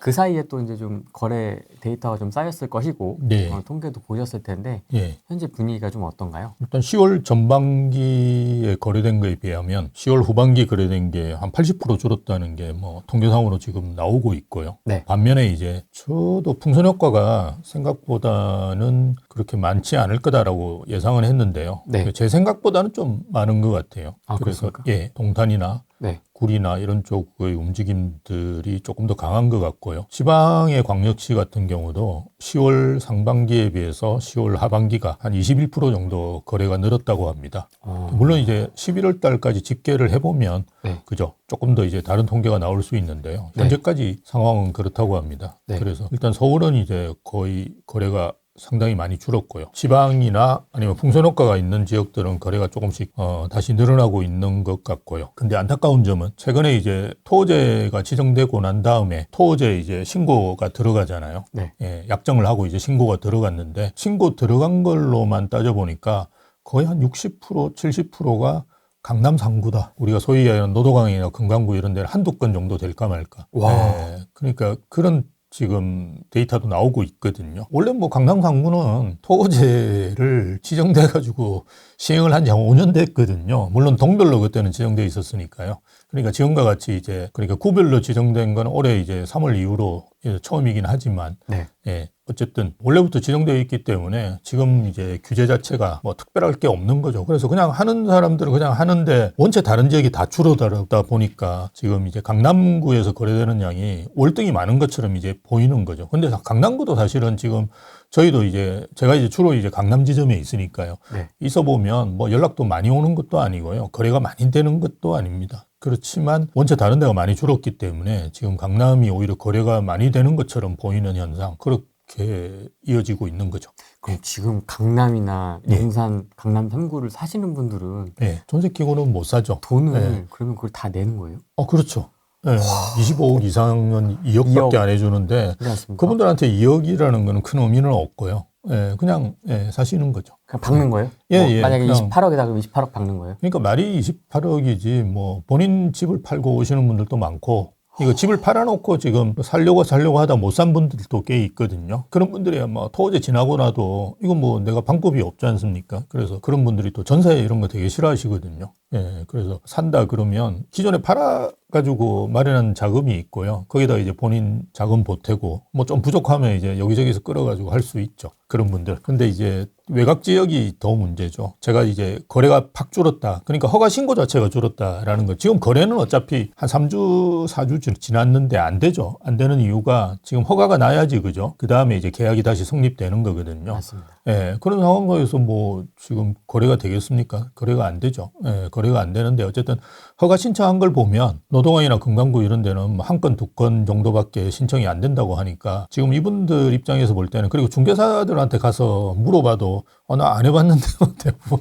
그 사이에 또 이제 좀 거래 데이터가 좀 쌓였을 것이고 네. 통계도 보셨을 텐데 예. 현재 분위기가 좀 어떤가요? 일단 10월 전반기에 거래된 거에 비하면 10월 후반기 거래된 게 한 80% 줄었다는 게 뭐 통계상으로 지금 나오고 있고요. 네. 반면에 이제 저도 풍선 효과가 생각보다는 그렇게 많지 않을 거다라고 예상은 했는데요. 네. 제 생각보다는 좀 많은 것 같아요. 아, 그래서 그렇습니까? 예, 동탄이나 네. 구리나 이런 쪽의 움직임들이 조금 더 강한 것 같고요. 지방의 광역시 같은 경우도 10월 상반기에 비해서 10월 하반기가 한 21% 정도 거래가 늘었다고 합니다. 물론 이제 11월 달까지 집계를 해보면 네. 그죠? 조금 더 이제 다른 통계가 나올 수 있는데요. 네. 현재까지 상황은 그렇다고 합니다. 네. 그래서 일단 서울은 이제 거의 거래가 상당히 많이 줄었고요. 지방이나 아니면 풍선 효과가 있는 지역들은 거래가 조금씩 다시 늘어나고 있는 것 같고요. 근데 안타까운 점은 최근에 이제 토호제가 지정되고 난 다음에 토호제 이제 신고가 들어가잖아요. 네. 예, 약정을 하고 이제 신고가 들어갔는데 신고 들어간 걸로만 따져보니까 거의 한 60%, 70%가 강남 상구다. 우리가 소위 얘기하는 노도강이나 금강구 이런 데는 한두 건 정도 될까 말까. 와. 예, 그러니까 그런 지금 데이터도 나오고 있거든요. 원래 뭐 강남 상구는 토호제를 지정돼 가지고 시행을 한 지 한 5년 됐거든요. 물론 동별로 그때는 지정돼 있었으니까요. 그러니까 지금과 같이 이제 그러니까 구별로 지정된 건 올해 이제 3월 이후로 처음이긴 하지만 네. 예, 어쨌든 원래부터 지정되어 있기 때문에 지금 이제 규제 자체가 뭐 특별할 게 없는 거죠. 그래서 그냥 하는 사람들은 그냥 하는데 원체 다른 지역이 다 줄어들다 보니까 지금 이제 강남구에서 거래되는 양이 월등히 많은 것처럼 이제 보이는 거죠. 근데 강남구도 사실은 지금 저희도 이제 제가 이제 주로 이제 강남 지점에 있으니까요. 네. 있어 보면 뭐 연락도 많이 오는 것도 아니고요. 거래가 많이 되는 것도 아닙니다. 그렇지만 원체 다른 데가 많이 줄었기 때문에 지금 강남이 오히려 거래가 많이 되는 것처럼 보이는 현상 그렇게 이어지고 있는 거죠. 그럼 지금 강남이나 네. 용산, 강남 3구를 사시는 분들은 네, 전세 끼고는 못 사죠. 돈을 네. 그러면 그걸 다 내는 거예요? 그렇죠. 네, 25억 이상은 2억밖에 2억. 안 해주는데 그렇지 않습니까? 그분들한테 2억이라는 거는 큰 의미는 없고요. 예, 그냥 사시는 거죠. 그냥 박는 거예요? 예, 뭐 예, 만약에 그냥. 28억에다 그럼 28억 박는 거예요? 그러니까 말이 28억이지 뭐 본인 집을 팔고 오시는 분들도 많고 이거 집을 팔아놓고 지금 살려고 하다 못 산 분들도 꽤 있거든요. 그런 분들이 뭐 토호제 지나고 나도 이건 뭐 내가 방법이 없지 않습니까? 그래서 그런 분들이 또 전세 이런 거 되게 싫어하시거든요. 예, 그래서 산다 그러면 기존에 팔아가지고 마련한 자금이 있고요. 거기다 이제 본인 자금 보태고 뭐 좀 부족하면 이제 여기저기서 끌어가지고 할 수 있죠. 그런 분들. 근데 이제 외곽 지역이 더 문제죠. 제가 이제 거래가 팍 줄었다. 그러니까 허가 신고 자체가 줄었다라는 거. 지금 거래는 어차피 한 3주, 4주 지났는데 안 되죠. 안 되는 이유가 지금 허가가 나야지, 그죠? 그 다음에 이제 계약이 다시 성립되는 거거든요. 맞습니다. 예, 그런 상황에서 뭐 지금 거래가 되겠습니까? 거래가 안 되죠. 예, 거래가 안 되는데 어쨌든 허가 신청한 걸 보면 노동항이나 금강구 이런 데는 한 건, 두 건 정도밖에 신청이 안 된다고 하니까 지금 이분들 입장에서 볼 때는 그리고 중개사들한테 가서 물어봐도 나 안 해봤는데 대부분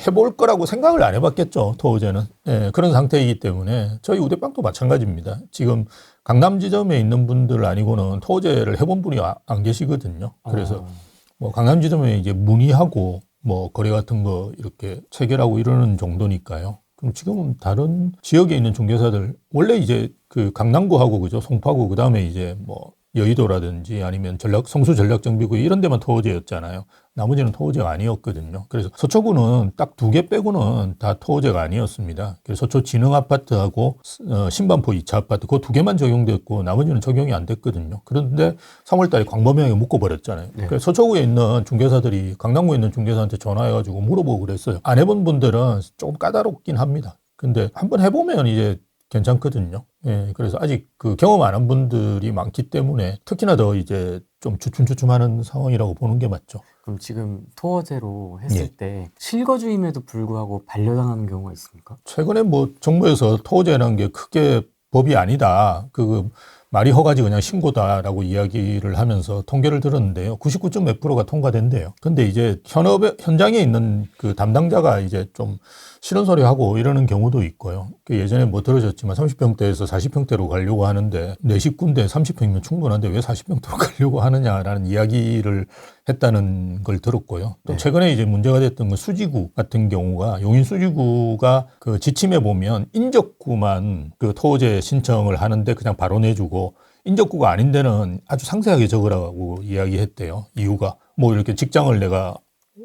해볼 거라고 생각을 안 해봤겠죠. 토호제는. 예, 그런 상태이기 때문에 저희 우대빵도 마찬가지입니다. 지금 강남 지점에 있는 분들 아니고는 토호제를 해본 분이 안 계시거든요. 그래서 뭐 강남 지점에 이제 문의하고 뭐 거래 같은 거 이렇게 체결하고 이러는 정도니까요. 그럼 지금은 다른 지역에 있는 중개사들 원래 이제 그 강남구하고 그죠 송파구 그 다음에 이제 뭐 여의도라든지 아니면 성수 전략정비구 이런 데만 토호제였잖아요. 나머지는 토호제가 아니었거든요. 그래서 서초구는 딱 2개 빼고는 다 토호제가 아니었습니다. 그래서 서초 진흥아파트하고 신반포 2차 아파트 그 2개만 적용됐고 나머지는 적용이 안 됐거든요. 그런데 3월 달에 광범위하게 묶어버렸잖아요. 네. 그래서 서초구에 있는 중개사들이 강남구에 있는 중개사한테 전화해가지고 물어보고 그랬어요. 안 해본 분들은 조금 까다롭긴 합니다. 근데 한번 해보면 이제 괜찮거든요. 예, 그래서 아직 그 경험 안 한 분들이 많기 때문에 특히나 더 이제 좀 주춤주춤하는 상황이라고 보는 게 맞죠. 그럼 지금 토어제로 했을 예. 때 실거주임에도 불구하고 반려당하는 경우가 있습니까? 최근에 뭐 정부에서 토호제라는 게 크게 법이 아니다. 그 말이 허가지 그냥 신고다라고 이야기를 하면서 통계를 들었는데요. 99점 몇 프로가 통과된대요. 근데 이제 현장에 있는 그 담당자가 이제 좀 싫은 소리 하고 이러는 경우도 있고요. 그 예전에 뭐 들으셨지만 30평대에서 40평대로 가려고 하는데 내 식구인데 30평이면 충분한데 왜 40평대로 가려고 하느냐라는 이야기를 했다는 걸 들었고요. 또 네. 최근에 이제 문제가 됐던 건 수지구 같은 경우가 용인 수지구가 그 지침에 보면 인접구만 그 토호제 신청을 하는데 그냥 바로 내주고 인접구가 아닌 데는 아주 상세하게 적으라고 이야기했대요. 이유가 뭐 이렇게 직장을 내가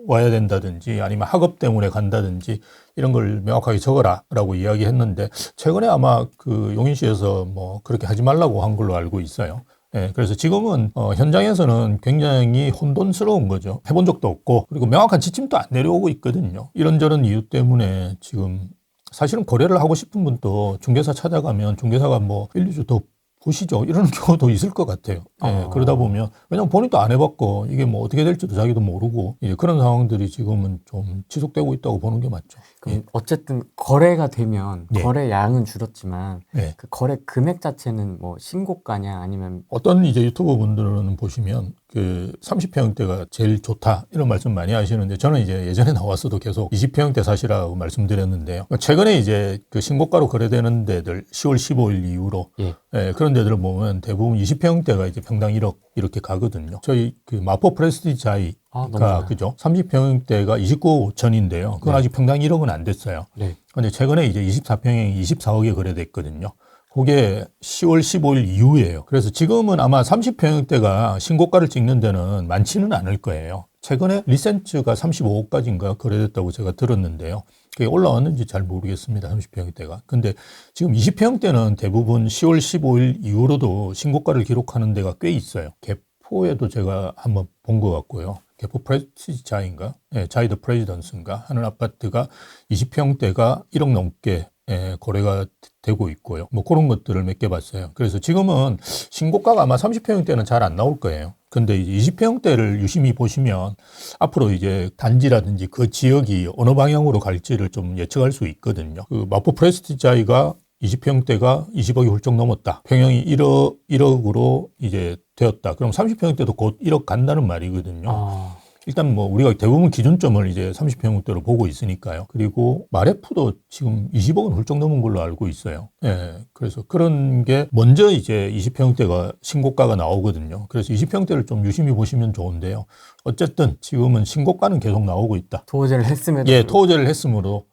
와야 된다든지 아니면 학업 때문에 간다든지 이런 걸 명확하게 적어라라고 이야기했는데 최근에 아마 그 용인시에서 뭐 그렇게 하지 말라고 한 걸로 알고 있어요. 예, 그래서 지금은 현장에서는 굉장히 혼돈스러운 거죠. 해본 적도 없고 그리고 명확한 지침도 안 내려오고 있거든요. 이런저런 이유 때문에 지금 사실은 거래를 하고 싶은 분도 중개사 찾아가면 중개사가 뭐 1, 2주 더 보시죠. 이런 경우도 있을 것 같아요. 예, 그러다 보면 왜냐면 본인도 안 해봤고 이게 뭐 어떻게 될지도 자기도 모르고 그런 상황들이 지금은 좀 지속되고 있다고 보는 게 맞죠. 그럼 어쨌든 거래가 되면 예. 거래 양은 줄었지만 예. 그 거래 금액 자체는 뭐 신고가냐 아니면 어떤 이제 유튜버 분들은 보시면 그 30평대가 제일 좋다 이런 말씀 많이 하시는데 저는 이제 예전에 나왔어도 계속 20평대 사시라고 말씀드렸는데요. 최근에 이제 그 신고가로 거래되는 데들 10월 15일 이후로 예, 그런 데들을 보면 대부분 20평대가 이제 평당 1억 이렇게 가거든요. 저희 그 마포 프레스티지 자이가 그죠? 30평대가 29억 5천인데요. 그건 아직 평당 1억은 안 됐어요. 근데 최근에 이제 24평형이 24억에 거래됐거든요. 그게 10월 15일 이후예요. 그래서 지금은 아마 30평대가 신고가를 찍는 데는 많지는 않을 거예요. 최근에 리센츠가 35억까지인가 거래됐다고 제가 들었는데요. 그게 올라왔는지 잘 모르겠습니다. 30평대가. 근데 지금 20평대는 대부분 10월 15일 이후로도 신고가를 기록하는 데가 꽤 있어요. 개포에도 제가 한번 본 것 같고요. 개포 프레스티지 자인가? 네, 자이드 프레지던스인가? 하는 아파트가 20평대가 1억 넘게 거래가 되고 있고요. 뭐 그런 것들을 몇 개 봤어요. 그래서 지금은 신고가가 아마 30평대는 잘 안 나올 거예요. 근데 이제 20평대를 유심히 보시면 앞으로 이제 단지라든지 그 지역이 어느 방향으로 갈지를 좀 예측할 수 있거든요. 그 마포 프레스티자이가 20평대가 20억이 훌쩍 넘었다. 평형이 1억으로 이제 되었다. 그럼 30평대도 곧 1억 간다는 말이거든요. 일단 뭐 우리가 대부분 기준점을 이제 30평대로 보고 있으니까요. 그리고 마레프도 지금 20억은 훌쩍 넘은 걸로 알고 있어요. 예. 그래서 그런 게 먼저 이제 20평대가 신고가가 나오거든요. 그래서 20평대를 좀 유심히 보시면 좋은데요. 어쨌든 지금은 신고가는 계속 나오고 있다. 토호제를 했음에도 예, 토호제를 했음에도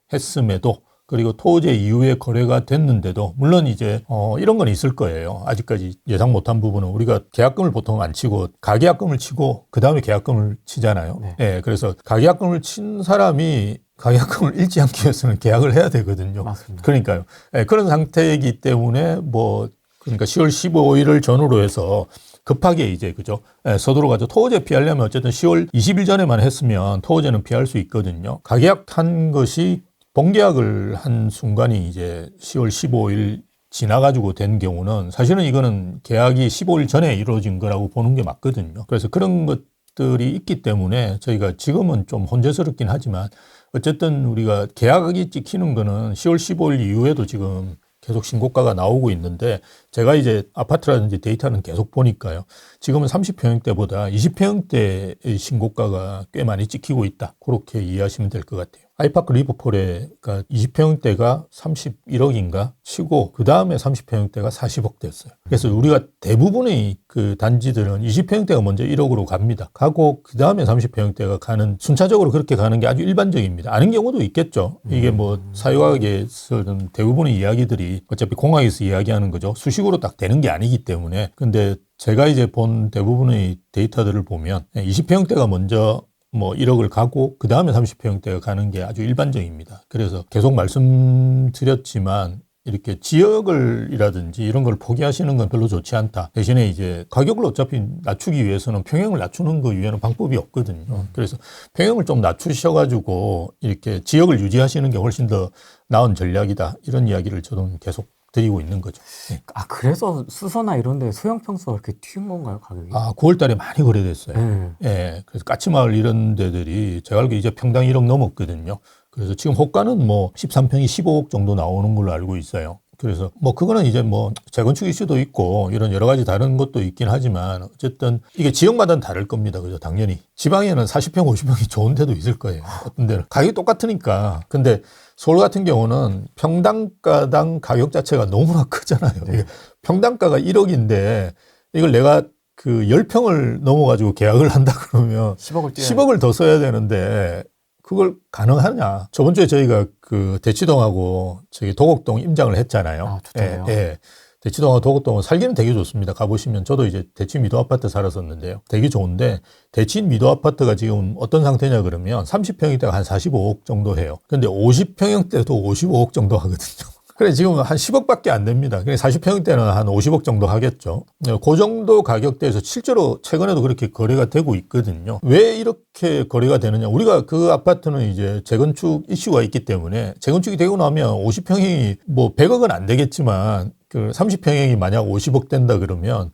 그리고 토호제 이후에 거래가 됐는데도 물론 이제 이런 건 있을 거예요. 아직까지 예상 못한 부분은 우리가 계약금을 보통 안 치고 가계약금을 치고 그 다음에 계약금을 치잖아요. 예, 그래서 가계약금을 친 사람이 가계약금을 잃지 않기 위해서는 계약을 해야 되거든요. 맞습니다. 그러니까요. 예, 그런 상태이기 때문에 뭐 그러니까 10월 15일을 전후로 해서 급하게 이제 그죠. 예, 서두로 가죠. 토호제 피하려면 어쨌든 10월 20일 전에만 했으면 토호제는 피할 수 있거든요. 가계약 탄 것이 본계약을 한 순간이 이제 10월 15일 지나가지고 된 경우는 사실은 이거는 계약이 15일 전에 이루어진 거라고 보는 게 맞거든요. 그래서 그런 것들이 있기 때문에 저희가 지금은 좀 혼재스럽긴 하지만 어쨌든 우리가 계약이 찍히는 거는 10월 15일 이후에도 지금 계속 신고가가 나오고 있는데 제가 이제 아파트라든지 데이터는 계속 보니까요. 지금은 30평대보다 20평대의 신고가가 꽤 많이 찍히고 있다. 그렇게 이해하시면 될 것 같아요. 아이파크 리버폴에가 20평대가 31억인가 치고 그 다음에 30평대가 40억 됐어요. 그래서 우리가 대부분의 그 단지들은 20평대가 먼저 1억으로 갑니다. 가고 그 다음에 30평대가 가는 순차적으로 그렇게 가는 게 아주 일반적입니다. 아닌 경우도 있겠죠. 이게 뭐 사회과학에서는 대부분의 이야기들이 어차피 공학에서 이야기하는 거죠. 수식으로 딱 되는 게 아니기 때문에. 근데 제가 이제 본 대부분의 데이터들을 보면 20평대가 먼저 뭐 1억을 가고 그 다음에 30평대가 가는 게 아주 일반적입니다. 그래서 계속 말씀드렸지만 이렇게 지역을이라든지 이런 걸 포기하시는 건 별로 좋지 않다. 대신에 이제 가격을 어차피 낮추기 위해서는 평형을 낮추는 거 이외에는 방법이 없거든요. 그래서 평형을 좀 낮추셔가지고 이렇게 지역을 유지하시는 게 훨씬 더 나은 전략이다. 이런 이야기를 저는 계속 드리고 있는 거죠. 네. 아 그래서 수서나 이런 데 소형 평수가 그렇게 튀은 건가요, 가격이? 아, 9월 달에 많이 거래됐어요. 예. 그래서 까치마을 이런 데들이 제가 알기로 이제 평당 1억 넘었거든요. 그래서 지금 호가는 뭐 13평이 15억 정도 나오는 걸로 알고 있어요. 그래서 뭐 그거는 이제 뭐 재건축 이슈도 있고 이런 여러 가지 다른 것도 있긴 하지만 어쨌든 이게 지역마다는 다를 겁니다. 그죠? 당연히. 지방에는 40평, 50평이 좋은 데도 있을 거예요. 어떤 데는. 가격이 똑같으니까. 근데 서울 같은 경우는 평당가당 가격 자체가 너무나 크잖아요. 이게 평당가가 1억인데 이걸 내가 그 10평을 넘어가지고 계약을 한다 그러면 10억을 더 써야 되는데 그걸 가능하냐. 저번 주에 저희가 그 대치동하고 저기 도곡동 임장을 했잖아요. 아, 좋네요. 예. 대치동하고 도곡동은 살기는 되게 좋습니다. 가보시면 저도 이제 대치 미도 아파트 살았었는데요. 되게 좋은데 대치 미도 아파트가 지금 어떤 상태냐 그러면 30평대가 한 45억 정도 해요. 근데 50평형대도 55억 정도 하거든요. 그래 지금 한 10억밖에 안 됩니다. 40평대는 한 50억 정도 하겠죠. 그 정도 가격대에서 실제로 최근에도 그렇게 거래가 되고 있거든요. 왜 이렇게 거래가 되느냐? 우리가 그 아파트는 이제 재건축 이슈가 있기 때문에 재건축이 되고 나면 50평이 뭐 100억은 안 되겠지만 그 30평형이 만약 50억 된다 그러면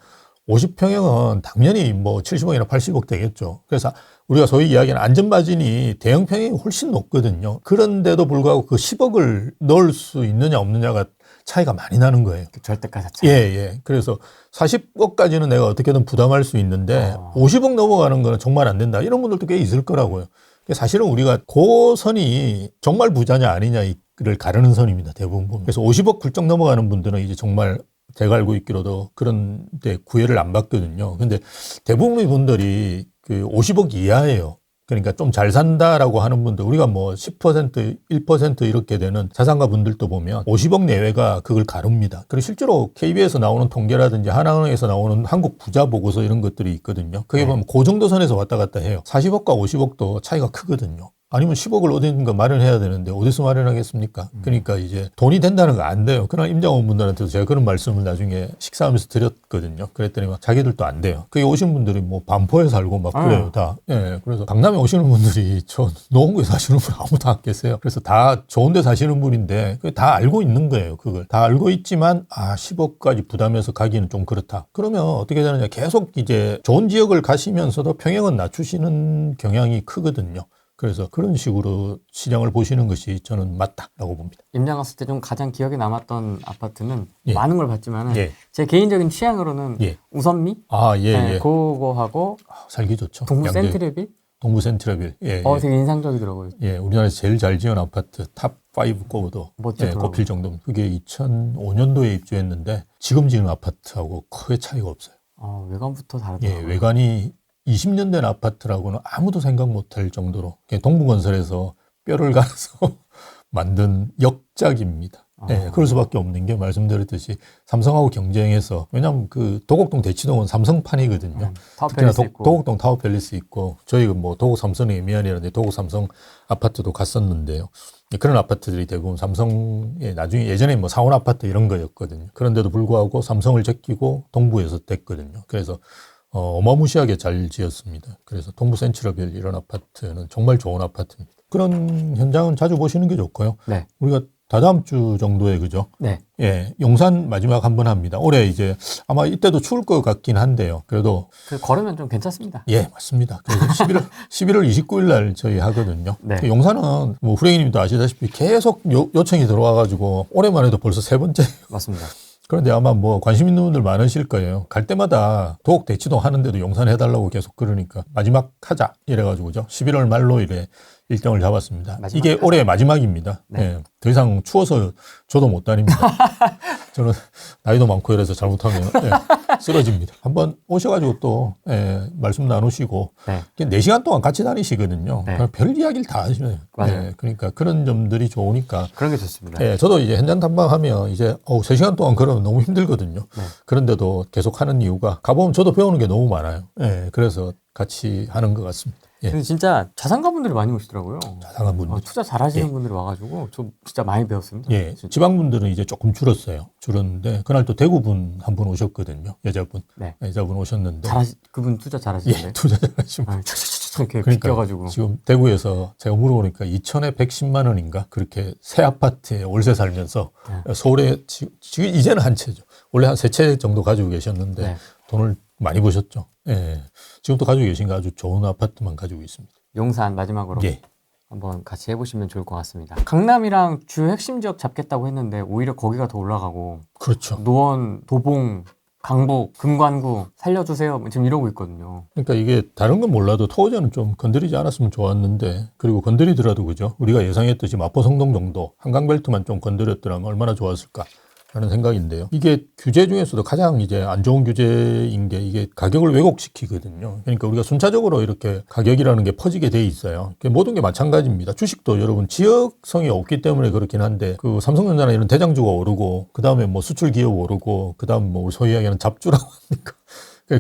50평형은 당연히 뭐 70억이나 80억 되겠죠. 그래서 우리가 소위 이야기하는 안전마진이 대형평형이 훨씬 높거든요. 그런데도 불구하고 그 10억을 넣을 수 있느냐 없느냐가 차이가 많이 나는 거예요. 그 절대가 자체. 예. 그래서 40억까지는 내가 어떻게든 부담할 수 있는데 50억 넘어가는 거는 정말 안 된다. 이런 분들도 꽤 있을 거라고요. 사실은 우리가 그 선이 정말 부자냐 아니냐를 가르는 선입니다. 대부분 보면. 그래서 50억 훌쩍 넘어가는 분들은 이제 정말 제가 알고 있기로도 그런 데 구애를 안 받거든요. 근데 대부분의 분들이 그 50억 이하예요. 그러니까 좀 잘 산다라고 하는 분들, 우리가 뭐 10%, 1% 이렇게 되는 자산가 분들도 보면 50억 내외가 그걸 가릅니다. 그리고 실제로 KB에서 나오는 통계라든지 하나은행에서 나오는 한국 부자 보고서 이런 것들이 있거든요. 그게 보면 그 정도 선에서 왔다 갔다 해요. 40억과 50억도 차이가 크거든요. 아니면 10억을 어딘가 마련해야 되는데 어디서 마련하겠습니까? 그러니까 이제 돈이 된다는 거 안 돼요. 그러나 임장원 분들한테도 제가 그런 말씀을 나중에 식사하면서 드렸거든요. 그랬더니 막 자기들도 안 돼요. 거기 오신 분들이 뭐 반포에 살고 막 그래요, 다. 예. 그래서 강남에 오시는 분들이 저 노원구에 사시는 분 아무도 안 계세요. 그래서 다 좋은 데 사시는 분인데 그게 다 알고 있는 거예요, 그걸. 다 알고 있지만 10억까지 부담해서 가기는 좀 그렇다. 그러면 어떻게 되느냐. 계속 이제 좋은 지역을 가시면서도 평형은 낮추시는 경향이 크거든요. 그래서 그런 식으로 시장을 보시는 것이 저는 맞다라고 봅니다. 임장 갔을 때 좀 가장 기억에 남았던 아파트는 예. 많은 걸 봤지만은 예. 제 개인적인 취향으로는 예. 우선미 예. 그거하고 살기 좋죠. 동부 양재. 센트레빌 동부 센트러빌. 예. 되게 인상적이더라고요. 예, 우리나라에서 제일 잘 지은 아파트 탑5 꼽아도 꼽힐 정도입니다. 그게 2005년도에 입주했는데 지금 지은 아파트하고 크게 차이가 없어요. 외관부터 예, 다르더라고요. 외관이 20년 된 아파트라고는 아무도 생각 못할 정도로 동부건설에서 뼈를 갈아서 만든 역작입니다. 예, 그럴 수밖에 없는 게 말씀드렸듯이 삼성하고 경쟁해서, 왜냐하면 그 도곡동 대치동은 삼성판이거든요. 특히나 도곡동 타워팰리스 있고, 저희가 뭐 도곡 삼성의 에미안이라든지 도곡 삼성 아파트도 갔었는데요. 그런 아파트들이 대부분 삼성의 나중에 예전에 뭐 사원 아파트 이런 거였거든요. 그런데도 불구하고 삼성을 제끼고 동부에서 됐거든요. 그래서 어마무시하게 잘 지었습니다. 그래서 동부 센트러빌 이런 아파트는 정말 좋은 아파트입니다. 그런 현장은 자주 보시는 게 좋고요. 네. 우리가 다다음 주 정도에 그죠? 네. 예, 용산 마지막 한번 합니다. 올해 이제 아마 이때도 추울 것 같긴 한데요. 그래도 걸으면 좀 괜찮습니다. 예, 맞습니다. 그래서 11월 29일 날 저희 하거든요. 네. 용산은 뭐 후레이님도 아시다시피 계속 요청이 들어와가지고 올해만 해도 벌써 3번째. 맞습니다. 그런데 아마 뭐 관심 있는 분들 많으실 거예요. 갈 때마다 도곡 대치동 하는데도 용산 해달라고 계속 그러니까 마지막 하자 이래가지고죠. 11월 말로 이래 일정을 잡았습니다. 이게 하자. 올해 마지막입니다. 네. 예, 더 이상 추워서 저도 못 다닙니다. 저는 나이도 많고 이래서 잘못하면 쓰러집니다. 한번 오셔가지고 또 말씀 나누시고 네. 4시간 동안 같이 다니시거든요. 네. 별 이야기를 다 하시네요. 맞아요. 그러니까 그런 점들이 좋으니까. 그런 게 좋습니다. 예, 저도 이제 현장 탐방하면 이제 3시간 동안 걸으면 너무 힘들거든요. 네. 그런데도 계속 하는 이유가 가보면 저도 배우는 게 너무 많아요. 예, 그래서 같이 하는 것 같습니다. 예. 근데 진짜 자산가분들이 많이 오시더라고요. 자상한 분들. 투자 잘하시는 예. 분들이 와가지고 저 진짜 많이 배웠습니다. 예, 지방분들은 이제 조금 줄었는데 그날 또 대구분 한 분 오셨거든요. 여자분. 네. 여자분 오셨는데. 그분 투자 잘하시는데. 예, 투자 잘하신 분. 이렇게 그러니까 비껴가지고. 지금 대구에서 제가 물어보니까 2천에 110만 원인가 그렇게 새 아파트에 월세 살면서 서울에 지금 이제는 한 채죠. 원래 한 3채 정도 가지고 계셨는데 네. 돈을 많이 버셨죠. 예. 지금도 가지고 계신 거 아주 좋은 아파트만 가지고 있습니다. 용산 마지막으로 예. 한번 같이 해보시면 좋을 것 같습니다. 강남이랑 주요 핵심 지역 잡겠다고 했는데 오히려 거기가 더 올라가고 그렇죠. 노원, 도봉, 강북, 금관구 살려주세요 지금 이러고 있거든요. 그러니까 이게 다른 건 몰라도 토호제는 좀 건드리지 않았으면 좋았는데, 그리고 건드리더라도 그죠. 우리가 예상했듯이 마포 성동 정도 한강벨트만 좀 건드렸더라면 얼마나 좋았을까. 하는 생각인데요. 이게 규제 중에서도 가장 이제 안 좋은 규제인 게 이게 가격을 왜곡시키거든요. 그러니까 우리가 순차적으로 이렇게 가격이라는 게 퍼지게 돼 있어요. 모든 게 마찬가지입니다. 주식도 여러분 지역성이 없기 때문에 그렇긴 한데 그 삼성전자나 이런 대장주가 오르고 그 다음에 뭐 수출 기업 오르고 그 다음 뭐 소위 이야기하는 잡주라고 합니까?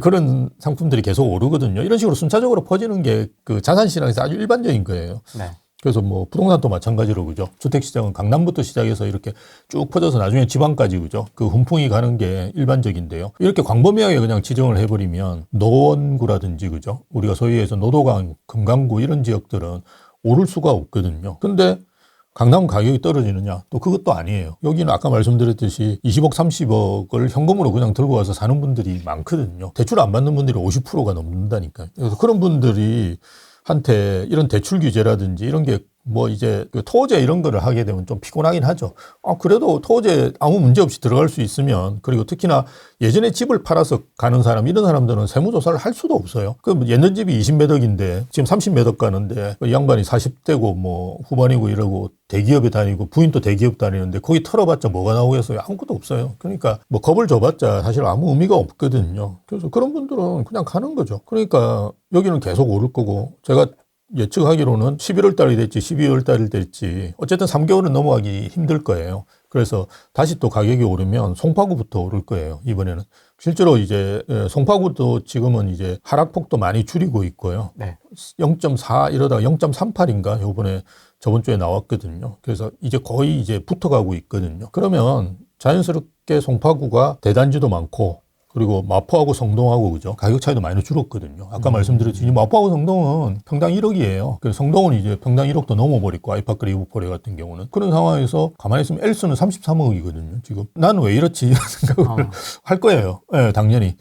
그런 상품들이 계속 오르거든요. 이런 식으로 순차적으로 퍼지는 게 그 자산시장에서 아주 일반적인 거예요. 네. 그래서 뭐 부동산도 마찬가지로 그죠. 주택시장은 강남부터 시작해서 이렇게 쭉 퍼져서 나중에 지방까지 그죠. 그 훈풍이 가는 게 일반적인데요. 이렇게 광범위하게 그냥 지정을 해버리면 노원구라든지 그죠. 우리가 소위 해서 노도강, 금강구 이런 지역들은 오를 수가 없거든요. 근데 강남은 가격이 떨어지느냐? 또 그것도 아니에요. 여기는 아까 말씀드렸듯이 20억, 30억을 현금으로 그냥 들고 와서 사는 분들이 많거든요. 대출 안 받는 분들이 50%가 넘는다니까요. 그래서 그런 분들이 한테 이런 대출 규제라든지 이런 게 뭐 이제 그 토제 이런 거를 하게 되면 좀 피곤하긴 하죠. 그래도 토제 아무 문제 없이 들어갈 수 있으면, 그리고 특히나 예전에 집을 팔아서 가는 사람, 이런 사람들은 세무조사를 할 수도 없어요. 그 옛날 집이 20몇 억인데 지금 30몇 억 가는데 이 양반이 40대고 뭐 후반이고 이러고 대기업에 다니고 부인도 대기업 다니는데 거기 털어봤자 뭐가 나오겠어요? 아무것도 없어요. 그러니까 뭐 겁을 줘봤자 사실 아무 의미가 없거든요. 그래서 그런 분들은 그냥 가는 거죠. 그러니까 여기는 계속 오를 거고, 제가 예측하기로는 11월 달이 될지 12월 달이 될지 어쨌든 3개월은 넘어가기 힘들 거예요. 그래서 다시 또 가격이 오르면 송파구부터 오를 거예요. 이번에는. 실제로 이제 송파구도 지금은 이제 하락폭도 많이 줄이고 있고요. 네. 0.4 이러다가 0.38인가 요번에 저번 주에 나왔거든요. 그래서 이제 거의 이제 붙어가고 있거든요. 그러면 자연스럽게 송파구가 대단지도 많고, 그리고 마포하고 성동하고 그죠? 가격 차이도 많이 줄었거든요. 아까 말씀드렸듯이 마포하고 성동은 평당 1억이에요. 그래서 성동은 이제 평당 1억도 넘어버리고, 아이파크 리브포레 같은 경우는. 그런 상황에서 가만히 있으면 엘스는 33억이거든요. 지금 나는 왜 이렇지? 이런 생각을 할 거예요. 네, 당연히.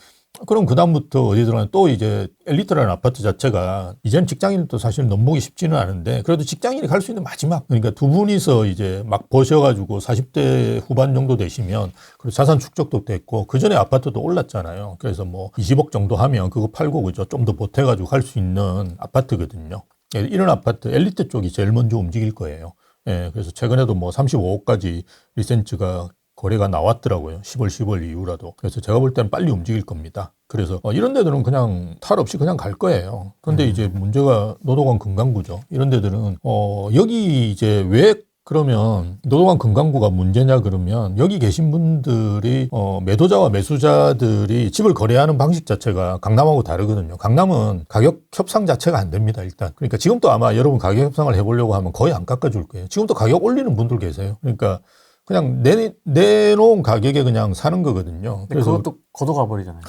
그럼 그다음부터 어디 들어가냐, 또 이제 엘리트라는 아파트 자체가 이제는 직장인도 사실 넘보기 쉽지는 않은데, 그래도 직장인이 갈 수 있는 마지막, 그러니까 두 분이서 이제 막 버셔가지고 40대 후반 정도 되시면, 그리고 자산 축적도 됐고, 그 전에 아파트도 올랐잖아요. 그래서 뭐 20억 정도 하면 그거 팔고 그죠, 좀 더 보태가지고 갈 수 있는 아파트거든요. 이런 아파트 엘리트 쪽이 제일 먼저 움직일 거예요. 예, 그래서 최근에도 뭐 35억까지 리센츠가 거래가 나왔더라고요. 10월, 10월 이후라도. 그래서 제가 볼 때는 빨리 움직일 겁니다. 그래서 이런 데들은 그냥 탈 없이 그냥 갈 거예요. 근데 이제 문제가 노도강 금강구죠. 이런 데들은 여기 이제 왜 그러면 노도강 금강구가 문제냐 그러면, 여기 계신 분들이 매도자와 매수자들이 집을 거래하는 방식 자체가 강남하고 다르거든요. 강남은 가격 협상 자체가 안 됩니다, 일단. 그러니까 지금도 아마 여러분 가격 협상을 해보려고 하면 거의 안 깎아줄 거예요. 지금도 가격 올리는 분들 계세요. 그러니까 그냥 내놓은 가격에 그냥 사는 거거든요. 그래서 그것도 걷어가 버리잖아요.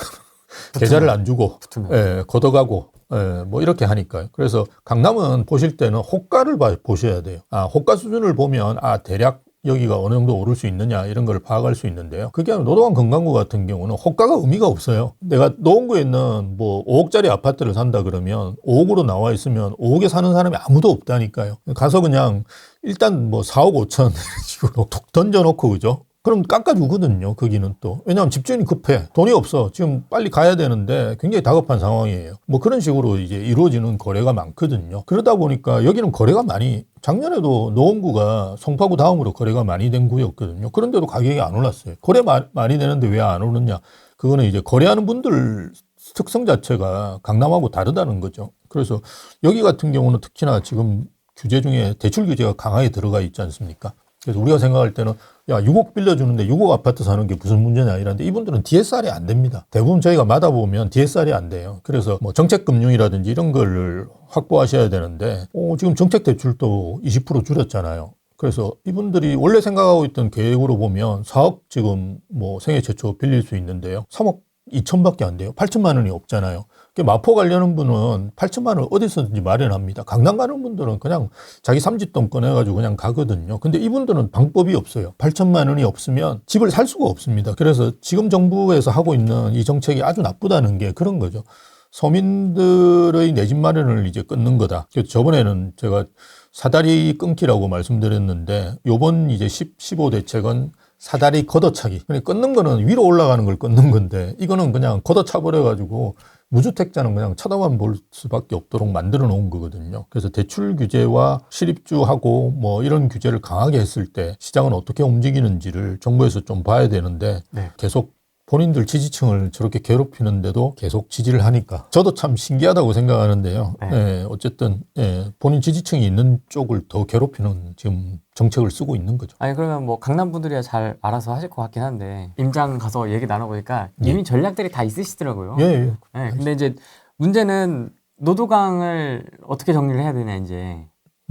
계좌를 안 주고, 붙으면. 예, 걷어가고, 예, 뭐 이렇게 하니까요. 그래서 강남은 보실 때는 호가를 보셔야 돼요. 호가 수준을 보면 대략 여기가 어느 정도 오를 수 있느냐 이런 걸 파악할 수 있는데요. 그게 아니라 노도강 금강구 같은 경우는 호가가 의미가 없어요. 내가 노원구에 있는 뭐 5억짜리 아파트를 산다 그러면 5억으로 나와 있으면 5억에 사는 사람이 아무도 없다니까요. 가서 그냥 일단 뭐 4억 5천 이런 식으로 툭 던져놓고 그죠? 그럼 깎아주거든요. 거기는 또. 왜냐하면 집주인이 급해. 돈이 없어. 지금 빨리 가야 되는데 굉장히 다급한 상황이에요. 뭐 그런 식으로 이제 이루어지는 거래가 많거든요. 그러다 보니까 여기는 거래가 많이, 작년에도 노원구가 송파구 다음으로 거래가 많이 된 구였거든요. 그런데도 가격이 안 올랐어요. 거래 많이 되는데 왜 안 오르냐? 그거는 이제 거래하는 분들 특성 자체가 강남하고 다르다는 거죠. 그래서 여기 같은 경우는 특히나 지금 규제 중에 대출 규제가 강하게 들어가 있지 않습니까? 그래서 우리가 생각할 때는 6억 빌려주는데 6억 아파트 사는 게 무슨 문제냐 이런데, 이분들은 DSR이 안 됩니다. 대부분 저희가 받아보면 DSR이 안 돼요. 그래서 뭐 정책금융이라든지 이런 걸 확보하셔야 되는데 지금 정책대출도 20% 줄였잖아요. 그래서 이분들이 원래 생각하고 있던 계획으로 보면 4억 지금 뭐 생애 최초 빌릴 수 있는데요. 3억 2천밖에 안 돼요. 8천만 원이 없잖아요. 마포 가려는 분은 8천만 원 어디서든지 마련합니다. 강남 가는 분들은 그냥 자기 삼짓돈 꺼내가지고 그냥 가거든요. 근데 이분들은 방법이 없어요. 8천만 원이 없으면 집을 살 수가 없습니다. 그래서 지금 정부에서 하고 있는 이 정책이 아주 나쁘다는 게 그런 거죠. 서민들의 내 집 마련을 이제 끊는 거다. 그래서 저번에는 제가 사다리 끊기라고 말씀드렸는데, 요번 이제 15 대책은 사다리 걷어차기. 그러니까 끊는 거는 위로 올라가는 걸 끊는 건데, 이거는 그냥 걷어차 버려가지고 무주택자는 그냥 쳐다만 볼 수밖에 없도록 만들어 놓은 거거든요. 그래서 대출 규제와 실입주하고 뭐 이런 규제를 강하게 했을 때 시장은 어떻게 움직이는지를 정부에서 좀 봐야 되는데 네. 계속 본인들 지지층을 저렇게 괴롭히는데도 계속 지지를 하니까 저도 참 신기하다고 생각하는데요. 네. 예, 어쨌든 본인 지지층이 있는 쪽을 더 괴롭히는 지금 정책을 쓰고 있는 거죠. 아니 그러면 뭐 강남 분들이야 잘 알아서 하실 것 같긴 한데 임장 가서 얘기 나눠보니까 예. 이미 전략들이 다 있으시더라고요. 예, 예. 네, 근데 이제 문제는 노두강을 어떻게 정리를 해야 되냐 이제.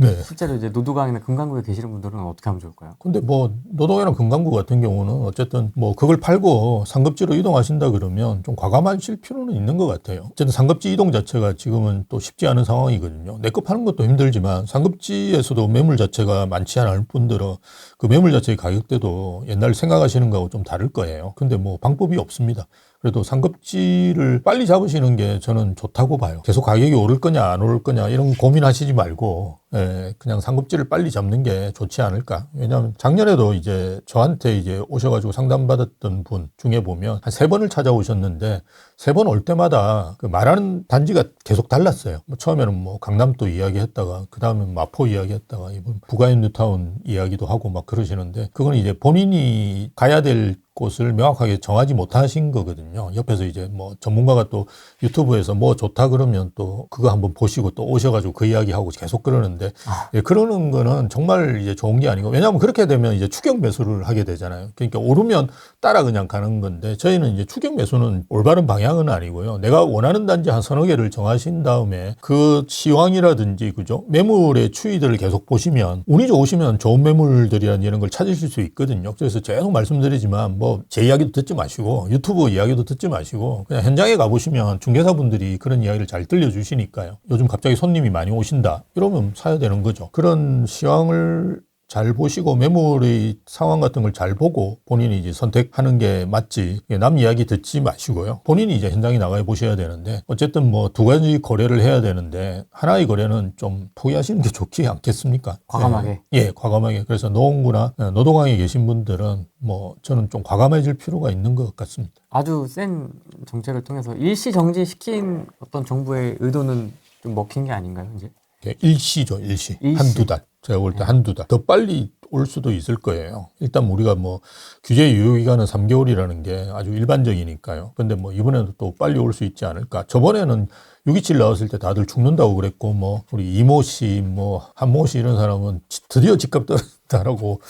네. 실제로 이제 노두강이나 금강구에 계시는 분들은 어떻게 하면 좋을까요? 근데 뭐 노동이랑 금강구 같은 경우는 어쨌든 뭐 그걸 팔고 상급지로 이동하신다 그러면 좀 과감하실 필요는 있는 것 같아요. 어쨌든 상급지 이동 자체가 지금은 또 쉽지 않은 상황이거든요. 내 거 파는 것도 힘들지만 상급지에서도 매물 자체가 많지 않을 뿐더러 그 매물 자체의 가격대도 옛날 생각하시는 거하고 좀 다를 거예요. 근데 뭐 방법이 없습니다. 그래도 상급지를 빨리 잡으시는 게 저는 좋다고 봐요. 계속 가격이 오를 거냐 안 오를 거냐 이런 고민하시지 말고 그냥 상급지를 빨리 잡는 게 좋지 않을까. 왜냐하면 작년에도 이제 저한테 이제 오셔가지고 상담받았던 분 중에 보면 한 3번을 찾아오셨는데 3번 올 때마다 그 말하는 단지가 계속 달랐어요. 뭐 처음에는 뭐 강남도 이야기했다가 그 다음에 마포 이야기했다가 이번 부가인 뉴타운 이야기도 하고 막 그러시는데 그건 이제 본인이 가야 될 곳을 명확하게 정하지 못하신 거거든요. 옆에서 이제 뭐 전문가가 또 유튜브에서 뭐 좋다 그러면 또 그거 한번 보시고 또 오셔가지고 그 이야기하고 계속 그러는데 예, 그러는 거는 정말 이제 좋은 게 아니고 왜냐하면 그렇게 되면 이제 추격 매수를 하게 되잖아요. 그러니까 오르면 따라 그냥 가는 건데 저희는 이제 추격 매수는 올바른 방향은 아니고요. 내가 원하는 단지 한 서너 개를 정하신 다음에 그 시황이라든지 그죠? 매물의 추이들을 계속 보시면 운이 좋으시면 좋은 매물들이라는 이런 걸 찾으실 수 있거든요. 그래서 계속 말씀드리지만 뭐 제 이야기도 듣지 마시고 유튜브 이야기도 듣지 마시고 그냥 현장에 가보시면 중개사분들이 그런 이야기를 잘 들려주시니까요. 요즘 갑자기 손님이 많이 오신다 이러면 사야 되는 거죠. 그런 시황을 잘 보시고 매물의 상황 같은 걸 잘 보고 본인이 이제 선택하는 게 맞지 남 이야기 듣지 마시고요. 본인이 이제 현장에 나가 보셔야 되는데 어쨌든 뭐 2가지 거래를 해야 되는데 하나의 거래는 좀 포기하시는 게 좋지 않겠습니까? 과감하게. 예, 과감하게. 그래서 노원구나 노동항에 계신 분들은 뭐 저는 좀 과감해질 필요가 있는 것 같습니다. 아주 센 정책을 통해서 일시 정지시킨 어떤 정부의 의도는 좀 먹힌 게 아닌가요, 이제? 일시죠, 일시. 한두 달. 제가 볼 때 한두 달. 더 빨리 올 수도 있을 거예요. 일단 우리가 뭐 규제 유효기간은 3개월이라는 게 아주 일반적이니까요. 근데 뭐 이번에도 또 빨리 올 수 있지 않을까. 저번에는 627 나왔을 때 다들 죽는다고 그랬고 뭐 우리 이모 씨, 뭐 한모 씨 이런 사람은 드디어 집값 떨어진다라고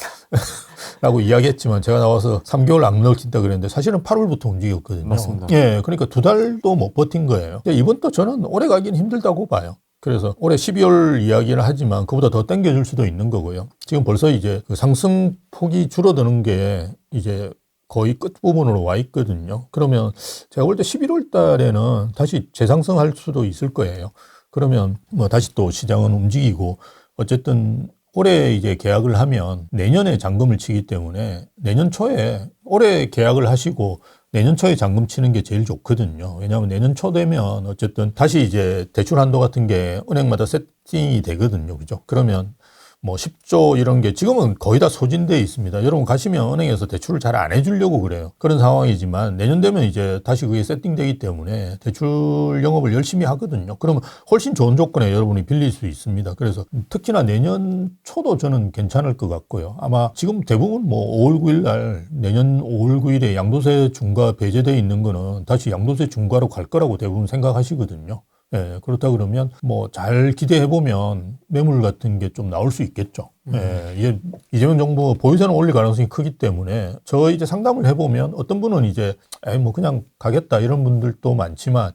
라고 이야기했지만 제가 나와서 3개월 안 넣긴다 그랬는데 사실은 8월부터 움직였거든요. 맞습니다. 예, 그러니까 2달도 못 버틴 거예요. 이번 또 저는 오래 가긴 힘들다고 봐요. 그래서 올해 12월 이야기를 하지만 그보다 더 당겨줄 수도 있는 거고요. 지금 벌써 이제 그 상승 폭이 줄어드는 게 이제 거의 끝부분으로 와 있거든요. 그러면 제가 볼 때 11월 달에는 다시 재상승할 수도 있을 거예요. 그러면 뭐 다시 또 시장은 움직이고 어쨌든 올해 이제 계약을 하면 내년에 잔금을 치기 때문에 내년 초에 올해 계약을 하시고 내년 초에 잔금 치는 게 제일 좋거든요. 왜냐하면 내년 초 되면 어쨌든 다시 이제 대출 한도 같은 게 은행마다 세팅이 되거든요. 그죠? 그러면 뭐 10조 이런 게 지금은 거의 다 소진되어 있습니다. 여러분 가시면 은행에서 대출을 잘 안 해주려고 그래요. 그런 상황이지만 내년 되면 이제 다시 그게 세팅되기 때문에 대출 영업을 열심히 하거든요. 그러면 훨씬 좋은 조건에 여러분이 빌릴 수 있습니다. 그래서 특히나 내년 초도 저는 괜찮을 것 같고요. 아마 지금 대부분 뭐 5월 9일 날 내년 5월 9일에 양도세 중과 배제되어 있는 거는 다시 양도세 중과로 갈 거라고 대부분 생각하시거든요. 예, 그렇다 그러면 뭐 잘 기대해 보면 매물 같은 게 좀 나올 수 있겠죠. 예, 이게 이재명 정부 보유세는 올릴 가능성이 크기 때문에 저 이제 상담을 해보면 어떤 분은 이제 뭐 그냥 가겠다 이런 분들도 많지만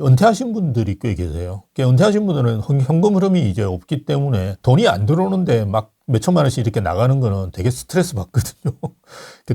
은퇴하신 분들이 꽤 계세요. 은퇴하신 분들은 현금 흐름이 이제 없기 때문에 돈이 안 들어오는데 막 몇천만 원씩 이렇게 나가는 거는 되게 스트레스 받거든요.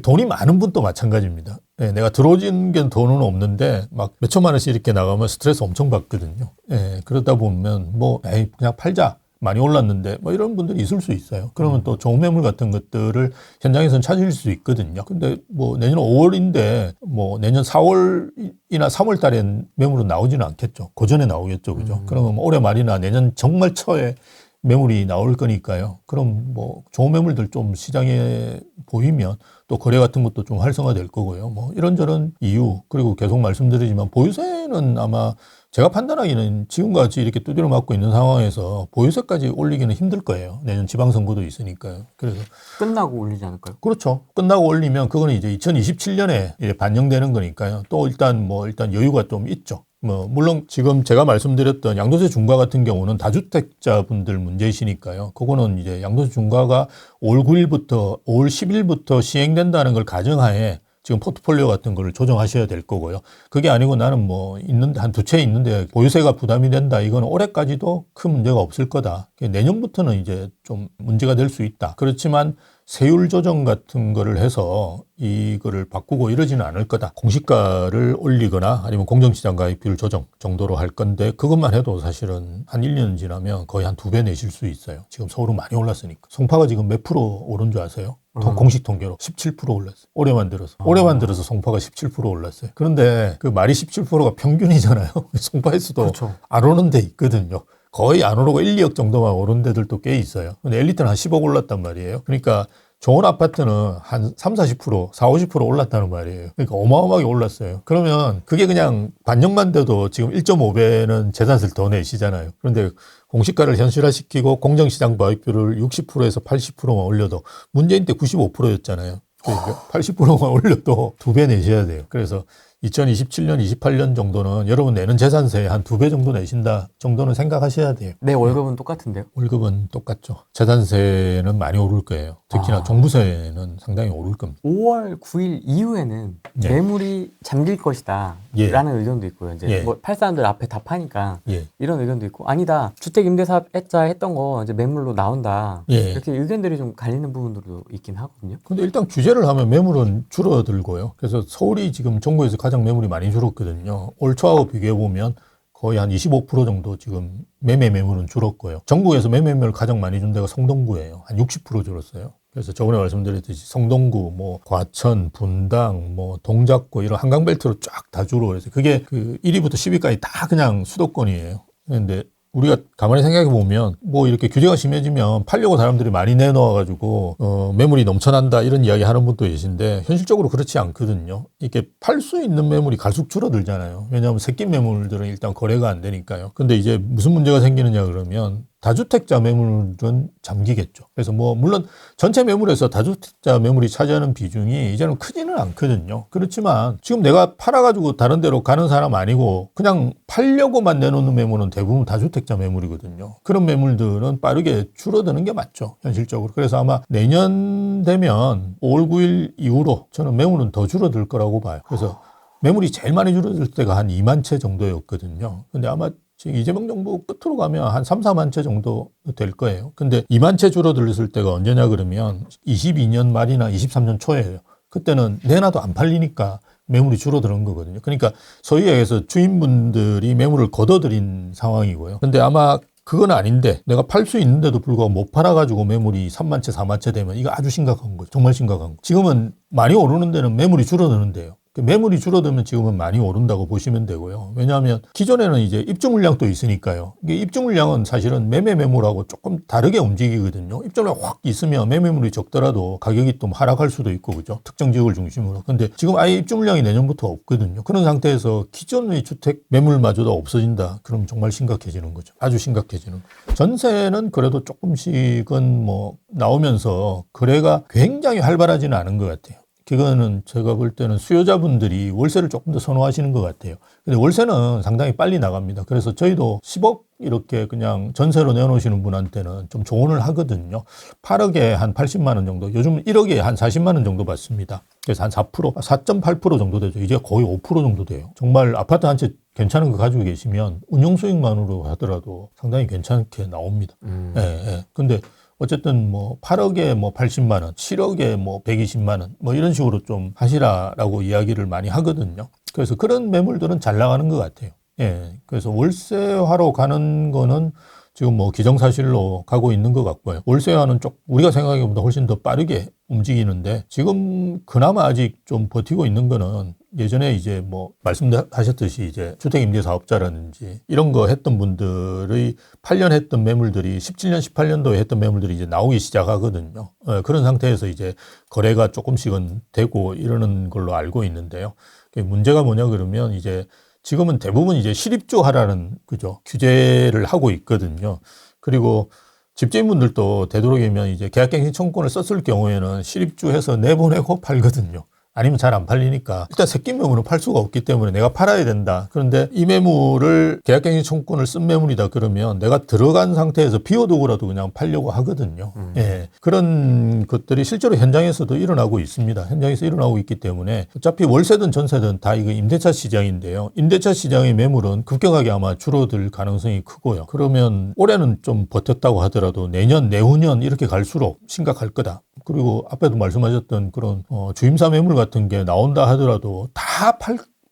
돈이 많은 분도 마찬가지입니다. 예, 내가 들어오진 게 돈은 없는데 막 몇천만 원씩 이렇게 나가면 스트레스 엄청 받거든요. 예, 그러다 보면 뭐 그냥 팔자. 많이 올랐는데 뭐 이런 분들이 있을 수 있어요. 그러면 또 좋은 매물 같은 것들을 현장에서는 찾을 수 있거든요. 근데 뭐 내년 5월인데 뭐 내년 4월이나 3월 달엔 매물은 나오지는 않겠죠. 그 전에 나오겠죠. 그죠? 그러면 올해 말이나 내년 정말 초에 매물이 나올 거니까요. 그럼 뭐 좋은 매물들 좀 시장에 보이면 또 거래 같은 것도 좀 활성화될 거고요. 뭐 이런저런 이유, 그리고 계속 말씀드리지만 보유세는 아마 제가 판단하기는 지금과 같이 이렇게 두드려 맞고 있는 상황에서 보유세까지 올리기는 힘들 거예요. 내년 지방선거도 있으니까요. 그래서 끝나고 올리지 않을까요? 그렇죠. 끝나고 올리면 그거는 이제 2027년에 반영되는 거니까요. 또 일단 여유가 좀 있죠. 뭐 물론 지금 제가 말씀드렸던 양도세 중과 같은 경우는 다주택자분들 문제이시니까요. 그거는 이제 양도세 중과가 5월 9일부터 5월 10일부터 시행된다는 걸 가정하에 지금 포트폴리오 같은 거를 조정하셔야 될 거고요. 그게 아니고 나는 뭐 있는데 한 두 채 있는데 보유세가 부담이 된다. 이건 올해까지도 큰 문제가 없을 거다. 내년부터는 이제 좀 문제가 될 수 있다. 그렇지만 세율 조정 같은 거를 해서 이거를 바꾸고 이러지는 않을 거다. 공시가를 올리거나 아니면 공정시장 가입비율 조정 정도로 할 건데 그것만 해도 사실은 한 1년 지나면 거의 한 2배 내실 수 있어요. 지금 서울은 많이 올랐으니까. 송파가 지금 몇 프로 오른 줄 아세요? 공식 통계로 17% 올랐어요. 올해만 들어서 송파가 17% 올랐어요. 그런데 그 말이 17%가 평균이잖아요. 송파에서도 그렇죠. 안 오는 데 있거든요. 거의 안 오르고 1, 2억 정도만 오른 데들도 꽤 있어요. 근데 엘리트는 한 10억 올랐단 말이에요. 그러니까 좋은 아파트는 한 3, 40%, 4, 50% 올랐다는 말이에요. 그러니까 어마어마하게 올랐어요. 그러면 그게 그냥 반영만 돼도 지금 1.5배는 재산세를 더 내시잖아요. 그런데 공시가를 현실화시키고 공정시장 가입비율을 60%에서 80%만 올려도 문재인 때 95%였잖아요. 그러니까 80%만 올려도 2배 내셔야 돼요. 그래서 2027년, 28년 정도는 여러분 내는 재산세 한 2배 정도 내신다 정도는 생각하셔야 돼요. 내 월급은 똑같은데요? 월급은 똑같죠. 재산세는 많이 오를 거예요. 특히나 종부세는 상당히 오를 겁니다. 5월 9일 이후에는 예. 매물이 잠길 것이다 예. 라는 의견도 있고요. 이제 예. 뭐 팔 사람들 앞에 다 파니까 예. 이런 의견도 있고, 아니다, 주택임대사업자 했던 거 이제 매물로 나온다, 예. 이렇게 의견들이 좀 갈리는 부분들도 있긴 하거든요. 근데 일단 규제를 하면 매물은 줄어들고요. 그래서 서울이 지금 전국에서 가장 매물이 많이 줄었거든요. 올 초하고 비교해보면 거의 한 25% 정도 지금 매매 매물은 줄었고요. 전국에서 매매 매물 가장 많이 준 데가 성동구예요. 한 60% 줄었어요. 그래서 저번에 말씀드렸듯이 성동구, 뭐 과천, 분당, 뭐 동작구 이런 한강벨트로 쫙 다 줄어. 그래서 그게 그 1위부터 10위까지 다 그냥 수도권이에요. 그런데 우리가 가만히 생각해 보면 뭐 이렇게 규제가 심해지면 팔려고 사람들이 많이 내놓아가지고 매물이 넘쳐난다 이런 이야기 하는 분도 계신데 현실적으로 그렇지 않거든요. 이게 팔 수 있는 매물이 갈수록 줄어들잖아요. 왜냐하면 새끼 매물들은 일단 거래가 안 되니까요. 근데 이제 무슨 문제가 생기느냐 그러면 다주택자 매물은 잠기겠죠. 그래서 뭐 물론 전체 매물에서 다주택자 매물이 차지하는 비중이 이제는 크지는 않거든요. 그렇지만 지금 내가 팔아가지고 다른 데로 가는 사람 아니고 그냥 팔려고만 내놓는 매물은 대부분 다주택자 매물이거든요. 그런 매물들은 빠르게 줄어드는 게 맞죠. 현실적으로. 그래서 아마 내년 되면 5월 9일 이후로 저는 매물은 더 줄어들 거라고 봐요. 그래서 매물이 제일 많이 줄어들 때가 한 2만 채 정도였거든요. 근데 아마 지금 이재명 정부 끝으로 가면 한 3, 4만 채 정도 될 거예요. 근데 2만 채 줄어들었을 때가 언제냐 그러면 22년 말이나 23년 초예요. 그때는 내놔도 안 팔리니까 매물이 줄어드는 거거든요. 그러니까 소위 얘기해서 주인분들이 매물을 걷어들인 상황이고요. 근데 아마 그건 아닌데 내가 팔 수 있는데도 불구하고 못 팔아가지고 매물이 3만 채, 4만 채 되면 이거 아주 심각한 거죠. 정말 심각한 거. 지금은 많이 오르는 데는 매물이 줄어드는데요. 매물이 줄어들면 지금은 많이 오른다고 보시면 되고요. 왜냐하면 기존에는 이제 입주 물량도 있으니까요. 이게 입주 물량은 사실은 매매 매물하고 조금 다르게 움직이거든요. 입주 물량 확 있으면 매매물이 적더라도 가격이 또 하락할 수도 있고 그죠. 특정 지역을 중심으로. 근데 지금 아예 입주 물량이 내년부터 없거든요. 그런 상태에서 기존의 주택 매물마저도 없어진다. 그럼 정말 심각해지는 거죠. 아주 심각해지는 거죠. 전세는 그래도 조금씩은 뭐 나오면서 거래가 굉장히 활발하지는 않은 것 같아요. 그거는 제가 볼 때는 수요자분들이 월세를 조금 더 선호하시는 것 같아요. 근데 월세는 상당히 빨리 나갑니다. 그래서 저희도 10억 이렇게 그냥 전세로 내놓으시는 분한테는 좀 조언을 하거든요. 8억에 한 80만 원 정도, 요즘 1억에 한 40만 원 정도 받습니다. 그래서 한 4%, 4.8% 정도 되죠. 이제 거의 5% 정도 돼요. 정말 아파트 한 채 괜찮은 거 가지고 계시면 운용 수익만으로 하더라도 상당히 괜찮게 나옵니다. 예, 예. 근데 어쨌든 뭐 8억에 뭐 80만 원, 7억에 뭐 120만 원, 뭐 이런 식으로 좀 하시라라고 이야기를 많이 하거든요. 그래서 그런 매물들은 잘 나가는 것 같아요. 예. 그래서 월세화로 가는 거는 지금 뭐 기정사실로 가고 있는 것 같고요. 월세와는 우리가 생각하기보다 훨씬 더 빠르게 움직이는데 지금 그나마 아직 좀 버티고 있는 거는 예전에 이제 뭐 말씀하셨듯이 이제 주택임대사업자라든지 이런 거 했던 분들의 8년 했던 매물들이 17년, 18년도에 했던 매물들이 이제 나오기 시작하거든요. 그런 상태에서 이제 거래가 조금씩은 되고 이러는 걸로 알고 있는데요. 문제가 뭐냐 그러면 이제 지금은 대부분 이제 실입주 하라는 그죠 규제를 하고 있거든요. 그리고 집주인분들도 되도록이면 이제 계약갱신 청구권을 썼을 경우에는 실입주해서 내보내고 팔거든요. 아니면 잘 안 팔리니까 일단 새끼 매물은 팔 수가 없기 때문에 내가 팔아야 된다. 그런데 이 매물을 계약갱신 청구권을 쓴 매물이다 그러면 내가 들어간 상태에서 비워두고라도 그냥 팔려고 하거든요. 예, 그런 것들이 실제로 현장에서도 일어나고 있습니다. 현장에서 일어나고 있기 때문에 어차피 월세든 전세든 다 이거 임대차 시장인데요. 임대차 시장의 매물은 급격하게 아마 줄어들 가능성이 크고요. 그러면 올해는 좀 버텼다고 하더라도 내년, 내후년 이렇게 갈수록 심각할 거다. 그리고 앞에도 말씀하셨던 그런 주임사 매물 같은 게 나온다 하더라도 다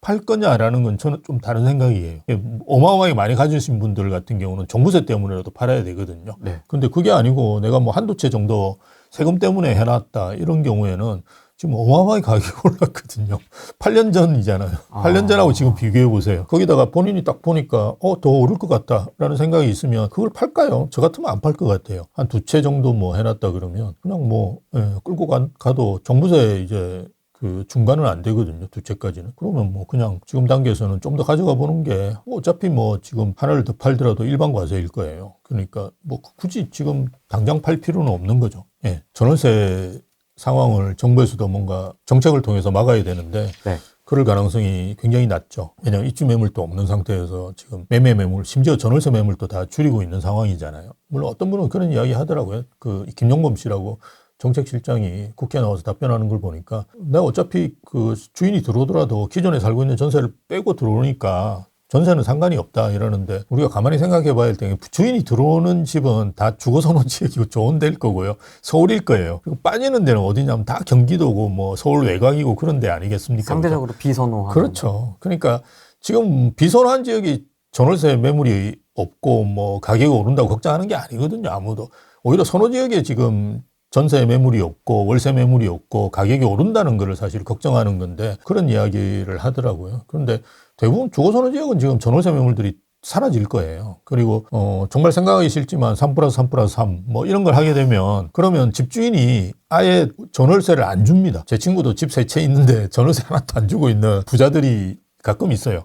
팔 거냐라는 건 저는 좀 다른 생각이에요. 어마어마하게 많이 가지신 분들 같은 경우는 종부세 때문에라도 팔아야 되거든요. 네. 근데 그게 아니고 내가 뭐 한두 채 정도 세금 때문에 해놨다 이런 경우에는 지금 어마어마하게 가격이 올랐거든요. 8년 전이잖아요. 8년 전하고 지금 비교해 보세요. 거기다가 본인이 딱 보니까 더 오를 것 같다라는 생각이 있으면 그걸 팔까요? 저 같으면 안 팔 것 같아요. 한 두 채 정도 뭐 해놨다 그러면 그냥 뭐 끌고 가도 종부세 이제 그 중간은 안 되거든요. 두 채까지는. 그러면 뭐 그냥 지금 단계에서는 좀 더 가져가 보는 게 어차피 뭐 지금 하나를 더 팔더라도 일반 과세일 거예요. 그러니까 뭐 굳이 지금 당장 팔 필요는 없는 거죠. 예. 전월세 상황을 정부에서도 뭔가 정책을 통해서 막아야 되는데 네. 그럴 가능성이 굉장히 낮죠. 왜냐하면 입주 매물도 없는 상태에서 지금 매매 매물, 심지어 전월세 매물도 다 줄이고 있는 상황이잖아요. 물론 어떤 분은 그런 이야기 하더라고요. 그 김용범 씨라고 정책실장이 국회에 나와서 답변하는 걸 보니까 내가 어차피 그 주인이 들어오더라도 기존에 살고 있는 전세를 빼고 들어오니까 전세는 상관이 없다 이러는데 우리가 가만히 생각해 봐야 할 때 주인이 들어오는 집은 다 주거선호 지역이고 좋은 데일 거고요. 서울일 거예요. 그리고 빠지는 데는 어디냐면 다 경기도고 뭐 서울 외곽이고 그런 데 아니겠습니까? 상대적으로 비선호하는. 그렇죠. 그러니까 지금 비선호한 지역이 전월세 매물이 없고 뭐 가격이 오른다고 걱정하는 게 아니거든요. 아무도. 오히려 선호 지역에 지금 전세 매물이 없고 월세 매물이 없고 가격이 오른다는 것을 사실 걱정하는 건데 그런 이야기를 하더라고요. 그런데 대부분 주거선호 지역은 지금 전월세 매물들이 사라질 거예요. 그리고 정말 생각하기 싫지만 3+3+3 뭐 이런 걸 하게 되면 그러면 집주인이 아예 전월세를 안 줍니다. 제 친구도 집 3채 있는데 전월세 하나도 안 주고 있는 부자들이 가끔 있어요.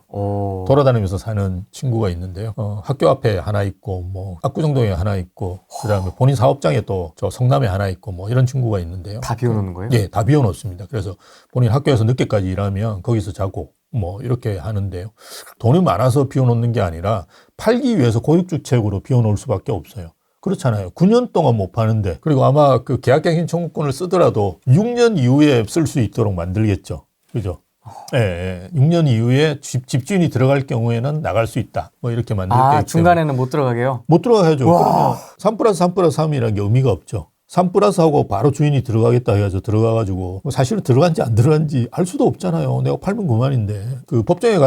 돌아다니면서 사는 친구가 있는데요. 학교 앞에 하나 있고, 뭐, 압구정동에 하나 있고, 그 다음에 본인 사업장에 또 저 성남에 하나 있고, 뭐, 이런 친구가 있는데요. 다 비워놓는 거예요? 예, 다 비워놓습니다. 그래서 본인 학교에서 늦게까지 일하면 거기서 자고, 뭐, 이렇게 하는데요. 돈이 많아서 비워놓는 게 아니라 팔기 위해서 고육주택으로 비워놓을 수밖에 없어요. 그렇잖아요. 9년 동안 못 파는데, 그리고 아마 그 계약갱신 청구권을 쓰더라도 6년 이후에 쓸 수 있도록 만들겠죠. 그죠? 예, 6년 이후에 집주인이 들어갈 경우에는 나갈 수 있다. 뭐 이렇게 만들게. 중간에는 못 들어가게요? 못 들어가야죠. 그러면 3+3+3이라는 게 의미가 없죠. 3+하고 바로 주인이 들어가겠다 해가지고 들어가가지고 사실은 들어간지 안 들어간지 알 수도 없잖아요. 내가 팔면 그만인데. 그 법정에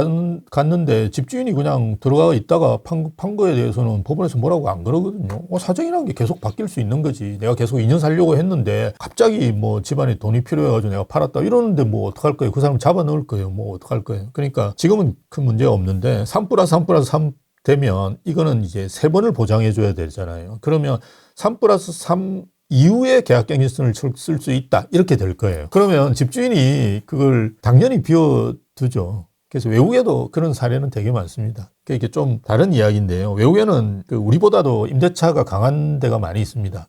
갔는데 집주인이 그냥 들어가 있다가 판 거에 대해서는 법원에서 뭐라고 안 그러거든요. 사정이라는 게 계속 바뀔 수 있는 거지. 내가 계속 2년 살려고 했는데 갑자기 뭐 집안에 돈이 필요해가지고 내가 팔았다 이러는데 뭐 어떡할 거예요. 그 사람 잡아 넣을 거예요. 뭐 어떡할 거예요. 그러니까 지금은 큰 문제가 없는데 3+3+3 되면 이거는 이제 3번을 보장해 줘야 되잖아요. 그러면 3+3 이후에 계약갱신권을 쓸 수 있다. 이렇게 될 거예요. 그러면 집주인이 그걸 당연히 비워두죠. 그래서 외국에도 그런 사례는 되게 많습니다. 이게 좀 다른 이야기인데요. 외국에는 우리보다도 임대차가 강한 데가 많이 있습니다.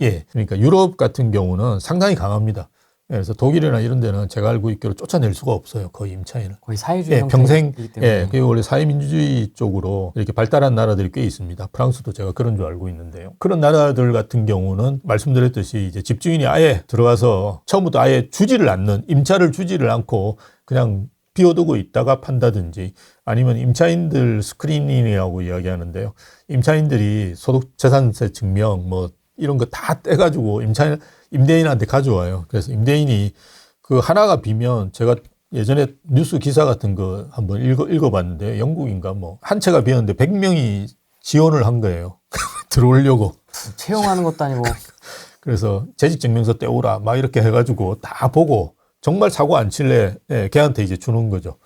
예. 그러니까 유럽 같은 경우는 상당히 강합니다. 그래서 독일이나 이런 데는 제가 알고 있기로 쫓아낼 수가 없어요. 거의 임차인을. 거의 사회주의 형태이기 때문에. 예, 그게 원래 사회민주주의 쪽으로 이렇게 발달한 나라들이 꽤 있습니다. 프랑스도 제가 그런 줄 알고 있는데요. 그런 나라들 같은 경우는 말씀드렸듯이 이제 집주인이 아예 들어가서 처음부터 아예 주지를 않는, 임차를 주지를 않고 그냥 비워두고 있다가 판다든지 아니면 임차인들 스크리닝이라고 이야기하는데요. 임차인들이 소득재산세 증명 뭐 이런 거 다 떼가지고 임대인한테 가져와요. 그래서 임대인이 그 하나가 비면 제가 예전에 뉴스 기사 같은 거 한번 읽어봤는데 영국인가 뭐 한 채가 비었는데 100명이 지원을 한 거예요. 들어오려고. 채용하는 것도 아니고. 그래서 재직증명서 떼오라 막 이렇게 해가지고 다 보고 정말 사고 안 칠래 걔한테 이제 주는 거죠.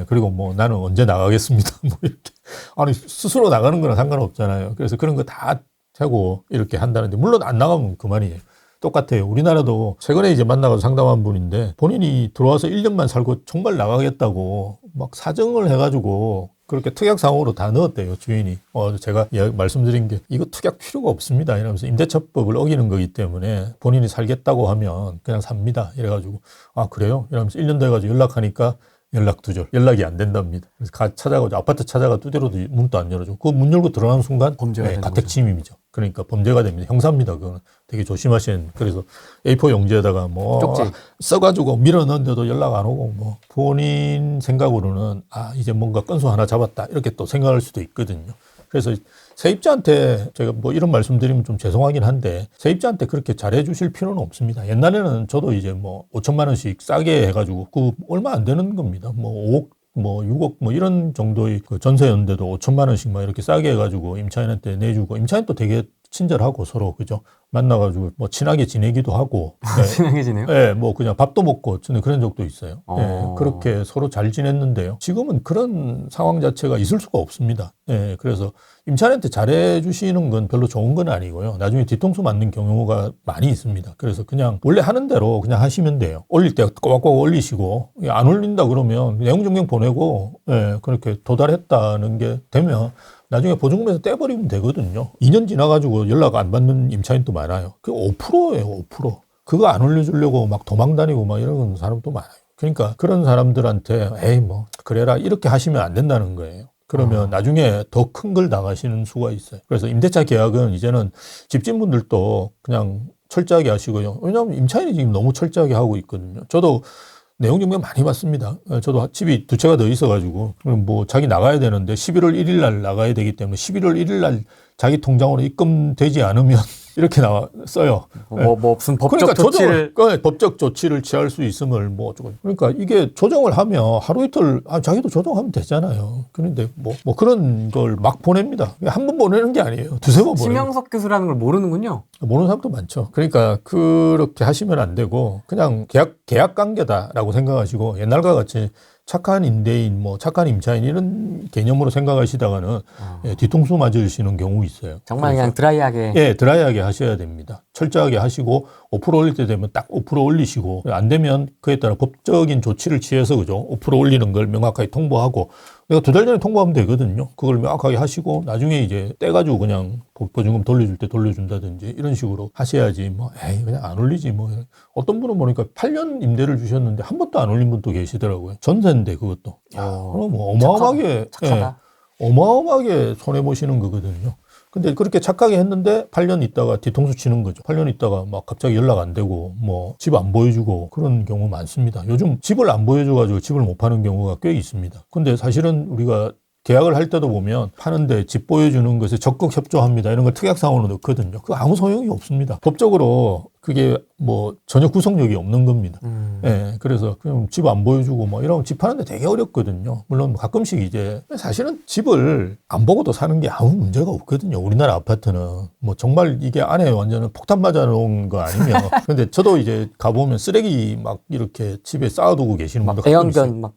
그리고 뭐 나는 언제 나가겠습니다. 뭐 이렇게. 아니, 스스로 나가는 거랑 상관없잖아요. 그래서 그런 거 다 하고 이렇게 한다는데, 물론 안 나가면 그만이에요. 똑같아요. 우리나라도 최근에 이제 만나가지고 상담한 분인데 본인이 들어와서 1년만 살고 정말 나가겠다고 막 사정을 해가지고 그렇게 특약상으로 다 넣었대요, 주인이. 제가 말씀드린 게 이거 특약 필요가 없습니다 이러면서 임대차법을 어기는 거기 때문에 본인이 살겠다고 하면 그냥 삽니다 이래가지고, 아 그래요? 이러면서 1년 돼가지고 연락하니까 연락 두절, 연락이 안 된답니다. 그래서 찾아가지고 아파트 찾아가 두드려도 문도 안 열어주고, 그 문 열고 들어가는 순간 범죄가 되는 가택 침입이죠. 그러니까 범죄가 됩니다. 형사입니다. 그거는 되게 조심하시는. 그래서 A4 용지에다가 뭐 쪽지 써가지고 밀어 넣는데도 연락 안 오고, 뭐 본인 생각으로는 아 이제 뭔가 건수 하나 잡았다 이렇게 또 생각할 수도 있거든요. 그래서 세입자한테 제가 뭐 이런 말씀드리면 좀 죄송하긴 한데, 세입자한테 그렇게 잘해 주실 필요는 없습니다. 옛날에는 저도 이제 뭐 5천만 원씩 싸게 해가지고 그 얼마 안 되는 겁니다. 뭐 5억 뭐 6억 뭐 이런 정도의 그 전세였는데도 5천만 원씩 막 이렇게 싸게 해가지고 임차인한테 내주고, 임차인도 되게 친절하고 서로 그죠, 만나가지고 뭐 친하게 지내기도 하고. 친하게 지내요? 네, 뭐 그냥 밥도 먹고 저는 그런 적도 있어요. 네, 어. 그렇게 서로 잘 지냈는데요. 지금은 그런 상황 자체가 있을 수가 없습니다. 네, 그래서 임차인한테 잘해 주시는 건 별로 좋은 건 아니고요. 나중에 뒤통수 맞는 경우가 많이 있습니다. 그래서 그냥 원래 하는 대로 그냥 하시면 돼요. 올릴 때 꼬박꼬박 올리시고, 안 올린다 그러면 내용 증명 보내고, 그렇게 도달했다는 게 되면 나중에 보증금에서 떼버리면 되거든요. 2년 지나가지고 연락 안 받는 임차인도 많아요. 그게 5%예요, 5%. 그거 안 올려주려고 막 도망 다니고 막 이러는 사람도 많아요. 그러니까 그런 사람들한테 에이 뭐 그래라 이렇게 하시면 안 된다는 거예요. 그러면 나중에 더 큰 걸 당하시는 수가 있어요. 그래서 임대차 계약은 이제는 집주인분들도 그냥 철저하게 하시고요. 왜냐하면 임차인이 지금 너무 철저하게 하고 있거든요. 저도 내용 증명 많이 받습니다. 저도 집이 두 채가 더 있어가지고, 뭐 자기 나가야 되는데 11월 1일 날 나가야 되기 때문에 11월 1일 날 자기 통장으로 입금되지 않으면 이렇게 써요. 무슨 법적 그러니까 조치를. 법적 조치를 취할 수 있음을 뭐 조금. 그러니까 이게 조정을 하면 하루 이틀 자기도 조정하면 되잖아요. 그런데 뭐 그런 걸 막 보냅니다. 한 번 보내는 게 아니에요. 두세 번 보내요. 심영석 교수라는 걸 모르는군요. 모르는 사람도 많죠. 그러니까 그렇게 하시면 안 되고 그냥 계약 관계다라고 생각하시고, 옛날과 같이 착한 임대인, 뭐 착한 임차인 이런 개념으로 생각하시다가는 뒤통수 맞으시는 경우 있어요. 정말 그냥 드라이하게. 예, 드라이하게 하셔야 됩니다. 철저하게 하시고 5% 올릴 때 되면 딱 5% 올리시고, 안 되면 그에 따라 법적인 조치를 취해서 그죠, 5% 올리는 걸 명확하게 통보하고, 내가 2달 전에 통보하면 되거든요. 그걸 명확하게 하시고 나중에 이제 떼가지고 그냥 보증금 돌려줄 때 돌려준다든지 이런 식으로 하셔야지, 뭐 에이 그냥 안 올리지 뭐. 어떤 분은 보니까 8년 임대를 주셨는데 한 번도 안 올린 분도 계시더라고요. 전세인데 그것도. 그럼 뭐 어마어마하게 착하다. 어마어마하게 손해 보시는 거거든요. 근데 그렇게 착하게 했는데 8년 있다가 뒤통수 치는 거죠. 8년 있다가 막 갑자기 연락 안 되고 뭐 집 안 보여주고 그런 경우 많습니다. 요즘 집을 안 보여줘가지고 집을 못 파는 경우가 꽤 있습니다. 근데 사실은 우리가 계약을 할 때도 보면 파는데 집 보여주는 것에 적극 협조합니다 이런 걸 특약상으로 넣거든요. 그거 아무 소용이 없습니다. 법적으로 그게 뭐 전혀 구속력이 없는 겁니다. 예, 그래서 그냥 집 안 보여주고 뭐 이러면 집 파는데 되게 어렵거든요. 물론 가끔씩 이제 사실은 집을 안 보고도 사는 게 아무 문제가 없거든요. 우리나라 아파트는 뭐 정말 이게 안에 완전 폭탄 맞아 놓은 거 아니면. 근데 저도 이제 가보면 쓰레기 막 이렇게 집에 쌓아두고 계시는 분들 가끔 있어요. 애완견 막.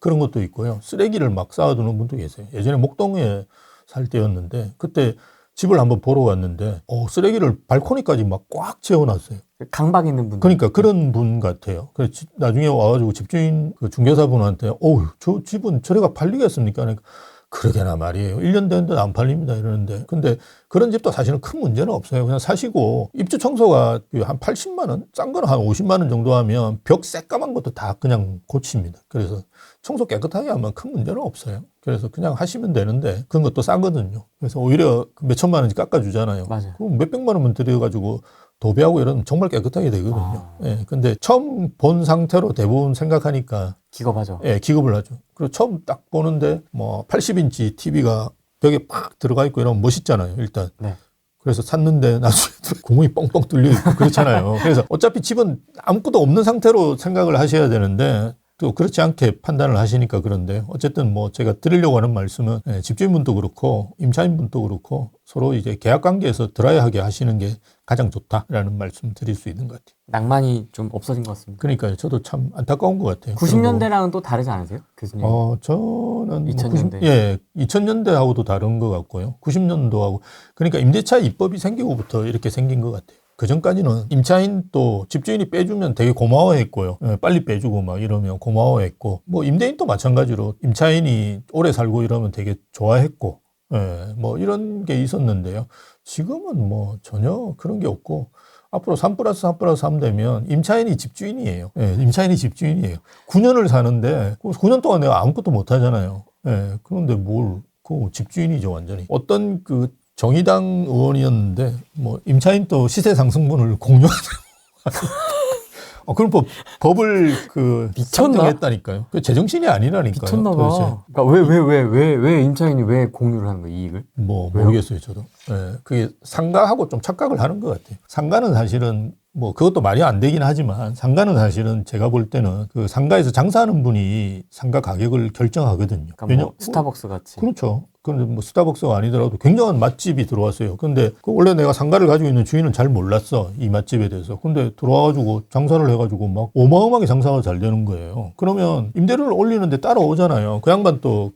그런 것도 있고요. 쓰레기를 막 쌓아두는 분도 계세요. 예전에 목동에 살 때였는데 그때 집을 한번 보러 갔는데 쓰레기를 발코니까지 막 꽉 채워놨어요. 강박 있는 분. 그러니까 그런 분 같아요. 그래서 나중에 와가지고 집주인 그 중개사분한테 저 집은 저래가 팔리겠습니까? 그러니까 그러게나 말이에요. 1년 됐는데 안 팔립니다 이러는데, 근데 그런 집도 사실은 큰 문제는 없어요. 그냥 사시고 입주 청소가 한 80만 원, 싼 거는 한 50만 원 정도 하면 벽 새까만 것도 다 그냥 고칩니다. 그래서 청소 깨끗하게 하면 큰 문제는 없어요. 그래서 그냥 하시면 되는데 그런 것도 싸거든요. 그래서 오히려 몇 천만 원씩 깎아주잖아요. 맞아요. 그럼 몇 백만 원만 들여가지고 도배하고 이러면 정말 깨끗하게 되거든요. 예, 근데 처음 본 상태로 대부분 생각하니까 기겁하죠. 예, 기겁을 하죠. 그리고 처음 딱 보는데 뭐 80인치 TV가 벽에 팍 들어가 있고 이러면 멋있잖아요, 일단. 네. 그래서 샀는데 나중에 구멍이 뻥뻥 뚫려 있고 그렇잖아요. 그래서 어차피 집은 아무것도 없는 상태로 생각을 하셔야 되는데 또 그렇지 않게 판단을 하시니까 그런데 어쨌든 뭐 제가 드리려고 하는 말씀은 집주인분도 그렇고 임차인분도 그렇고 서로 이제 계약 관계에서 드라이하게 하시는 게 가장 좋다라는 말씀 드릴 수 있는 것 같아요. 낭만이 좀 없어진 것 같습니다. 그러니까 저도 참 안타까운 것 같아요. 90년대랑은 또 다르지 않으세요? 교수님? 저는 2000년대. 2000년대하고도 다른 것 같고요. 90년도하고 그러니까 임대차 입법이 생기고부터 이렇게 생긴 것 같아요. 그 전까지는 임차인 또 집주인이 빼주면 되게 고마워했고요. 빨리 빼주고 막 이러면 고마워했고, 뭐 임대인도 마찬가지로 임차인이 오래 살고 이러면 되게 좋아했고, 뭐 이런 게 있었는데요. 지금은 뭐 전혀 그런 게 없고, 앞으로 3+3+3 되면 임차인이 집주인이에요. 임차인이 집주인이에요. 9년을 사는데 9년 동안 내가 아무것도 못 하잖아요. 그런데 그 집주인이죠, 완전히. 어떤 그 정의당 의원이었는데 뭐 임차인 또 시세 상승분을 공유하자고. 그럼 법을 미쳤나? 상정했다니까요. 그 제정신이 아니라니까요. 미쳤나 도대체. 봐. 그러니까 왜 임차인이 왜 공유를 하는 거예요, 이익을? 뭐 왜요? 모르겠어요, 저도. 그게 상가하고 좀 착각을 하는 것 같아요. 상가는 사실은 뭐 그것도 말이 안 되긴 하지만 상가는 사실은 제가 볼 때는 그 상가에서 장사하는 분이 상가 가격을 결정하거든요. 그러니까 뭐 스타벅스 같이. 그렇죠. 그런데 뭐 스타벅스가 아니더라도 굉장한 맛집이 들어왔어요. 근데 원래 내가 상가를 가지고 있는 주인은 잘 몰랐어. 이 맛집에 대해서. 근데 들어와가지고 장사를 해가지고 막 어마어마하게 장사가 잘 되는 거예요. 그러면 임대료를 올리는데 따라오잖아요. 그 양반 또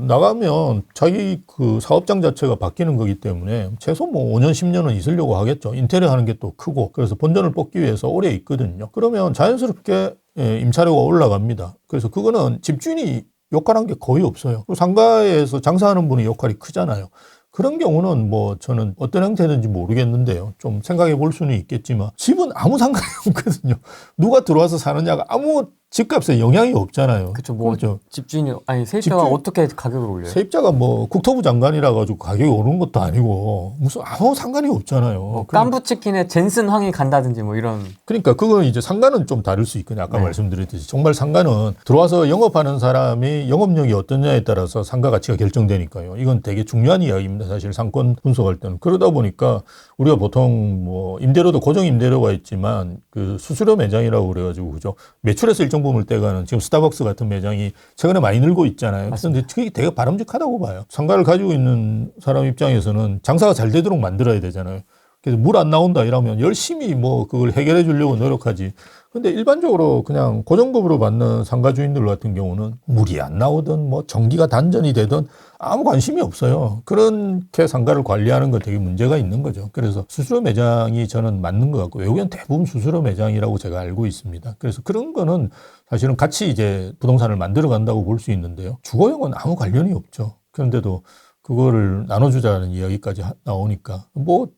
나가면 자기 그 사업장 자체가 바뀌는 거기 때문에 최소 뭐 5년, 10년은 있으려고 하겠죠. 인테리어 하는 게 또 크고. 그래서 본전을 뽑기 위해서 오래 있거든요. 그러면 자연스럽게 임차료가 올라갑니다. 그래서 그거는 집주인이 역할한 게 거의 없어요. 상가에서 장사하는 분의 역할이 크잖아요. 그런 경우는 뭐 저는 어떤 형태든지 모르겠는데요. 좀 생각해 볼 수는 있겠지만 집은 아무 상관이 없거든요. 누가 들어와서 사느냐가 아무 집값에 영향이 없잖아요. 그렇죠. 뭐 그렇죠. 집주인이 세입자가 집주인- 어떻게 가격을 올려요? 세입자가 뭐 국토부 장관이라 가지고 가격이 오르는 것도 아니고 무슨 아무 상관이 없잖아요. 뭐 깐부치킨에 젠슨 황이 간다든지 뭐 이런. 그러니까 그건 이제 상가는 좀 다를 수 있거든요. 아까 네. 말씀드렸듯이 정말 상가는 들어와서 영업하는 사람이 영업력이 어떠냐에 따라서 상가 가치가 결정되니까요. 이건 되게 중요한 이야기입니다. 사실 상권 분석할 때는. 그러다 보니까 우리가 보통 뭐 임대료도 고정 임대료가 있지만 그 수수료 매장이라고 그래가지고 그죠. 매출에서 일정 부분을 떼가는 지금 스타벅스 같은 매장이 최근에 많이 늘고 있잖아요. 맞습니다. 그런데 그게 되게 바람직하다고 봐요. 상가를 가지고 있는 사람 입장에서는 장사가 잘 되도록 만들어야 되잖아요. 그래서 물 안 나온다 이러면 열심히 뭐 그걸 해결해 주려고 노력하지. 근데 일반적으로 그냥 고정급으로 받는 상가 주인들 같은 경우는 물이 안 나오든 뭐 전기가 단전이 되든 아무 관심이 없어요. 그렇게 상가를 관리하는 건 되게 문제가 있는 거죠. 그래서 수수료 매장이 저는 맞는 것 같고 외국엔 대부분 수수료 매장이라고 제가 알고 있습니다. 그래서 그런 거는 사실은 같이 이제 부동산을 만들어 간다고 볼 수 있는데요. 주거용은 아무 관련이 없죠. 그런데도 그거를 나눠주자는 이야기까지 나오니까 뭐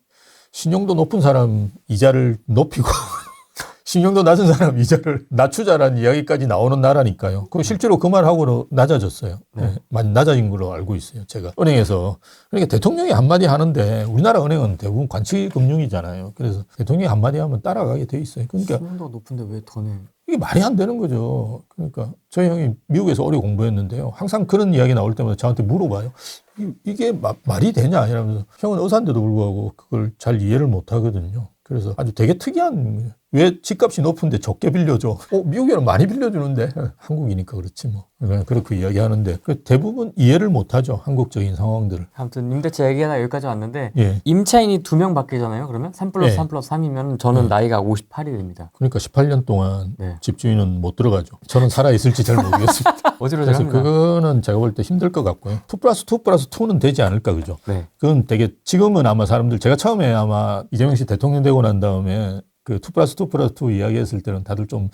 신용도 높은 사람 이자를 높이고 신용도 낮은 사람 이자를 낮추자라는 이야기까지 나오는 나라니까요. 그 실제로 그 말하고는 낮아졌어요. 네. 많이 낮아진 걸로 알고 있어요. 제가 은행에서. 그러니까 대통령이 한마디 하는데 우리나라 은행은 대부분 관치금융이잖아요. 그래서 대통령이 한마디 하면 따라가게 돼 있어요. 그러니까 신용도 높은데 왜 더 내? 이게 말이 안 되는 거죠. 그러니까 저희 형이 미국에서 오래 공부했는데요. 항상 그런 이야기 나올 때마다 저한테 물어봐요. 이게 말이 되냐 이러면서 형은 의사인데도 불구하고 그걸 잘 이해를 못 하거든요. 그래서 아주 되게 특이한 거예요. 왜 집값이 높은데 적게 빌려줘? 미국에는 많이 빌려주는데 한국이니까 그렇지 뭐. 그렇게 이야기하는데 대부분 이해를 못하죠. 한국적인 상황들을. 아무튼 임대차 얘기가 여기까지 왔는데 예. 임차인이 2명 바뀌잖아요. 그러면 3+3 네. 3+3이면 저는 나이가 58이 됩니다. 그러니까 18년 동안 네. 집주인은 못 들어가죠. 저는 살아있을지 잘 모르겠습니다. 그래서 어지러져합니다. 그거는 제가 볼 때 힘들 것 같고요. 2+2+2는 되지 않을까 그죠? 네. 그건 되게 지금은 아마 사람들 제가 처음에 아마 이재명 씨 대통령 되고 난 다음에 그 2+2+2 이야기했을 때는 다들 좀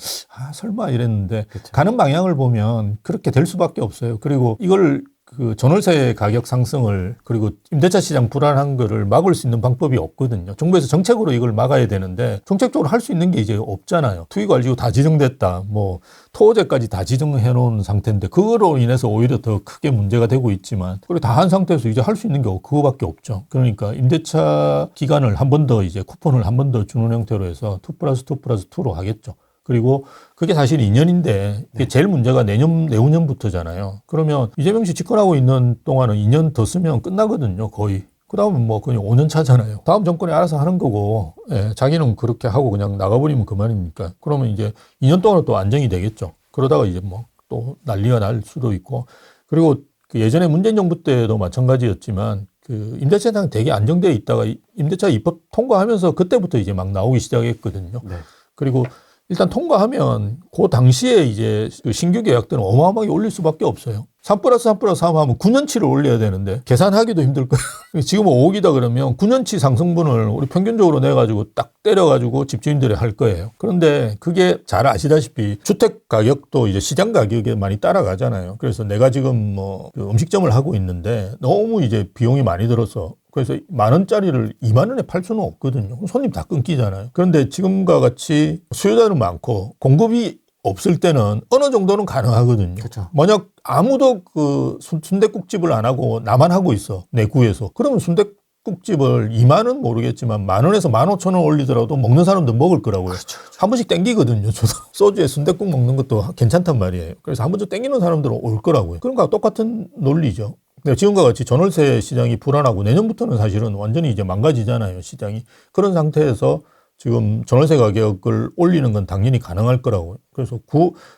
설마 이랬는데 그쵸. 가는 방향을 보면 그렇게 될 수밖에 없어요. 그리고 이걸 그 전월세 가격 상승을 그리고 임대차 시장 불안한 거를 막을 수 있는 방법이 없거든요. 정부에서 정책으로 이걸 막아야 되는데 정책적으로 할 수 있는 게 이제 없잖아요. 투기관리지구 다 지정됐다. 뭐 토호제까지 다 지정해 놓은 상태인데 그거로 인해서 오히려 더 크게 문제가 되고 있지만 그리고 다 한 상태에서 이제 할 수 있는 게 그거밖에 없죠. 그러니까 임대차 기간을 한 번 더 이제 쿠폰을 한 번 더 주는 형태로 해서 2+2+2로 하겠죠. 그리고 그게 사실 2년인데 그게 제일 문제가 내후년부터잖아요. 그러면 이재명 씨 집권하고 있는 동안은 2년 더 쓰면 끝나거든요. 거의. 그 다음은 뭐 그냥 5년 차잖아요. 다음 정권이 알아서 하는 거고 자기는 그렇게 하고 그냥 나가버리면 그만이니까. 그러면 이제 2년 동안은 또 안정이 되겠죠. 그러다가 이제 뭐 또 난리가 날 수도 있고 그리고 그 예전에 문재인 정부 때도 마찬가지였지만 그 임대차 시장 되게 안정되어 있다가 임대차 입법 통과하면서 그때부터 이제 막 나오기 시작했거든요. 네. 그리고 일단 통과하면 그 당시에 이제 그 신규 계약들은 어마어마하게 올릴 수밖에 없어요. 3+3+3 하면 9년치를 올려야 되는데 계산하기도 힘들 거예요. 지금 5억이다 그러면 9년치 상승분을 우리 평균적으로 내가지고 딱 때려가지고 집주인들이 할 거예요. 그런데 그게 잘 아시다시피 주택 가격도 이제 시장 가격에 많이 따라가잖아요. 그래서 내가 지금 뭐 그 음식점을 하고 있는데 너무 이제 비용이 많이 들어서 그래서 10,000원짜리를 20,000원에 팔 수는 없거든요. 손님 다 끊기잖아요. 그런데 지금과 같이 수요자는 많고 공급이 없을 때는 어느 정도는 가능하거든요. 그렇죠. 만약 아무도 그 순댓국집을 안 하고 나만 하고 있어. 내 구에서. 그러면 순댓국집을 2만원 모르겠지만 10,000원에서 15,000원 올리더라도 먹는 사람도 먹을 거라고요. 그렇죠. 한 번씩 땡기거든요. 저도 소주에 순댓국 먹는 것도 괜찮단 말이에요. 그래서 한 번쯤 땡기는 사람들은 올 거라고요. 그런 거와 똑같은 논리죠. 지금과 같이 전월세 시장이 불안하고 내년부터는 사실은 완전히 이제 망가지잖아요. 시장이. 그런 상태에서 지금 전월세 가격을 올리는 건 당연히 가능할 거라고요. 그래서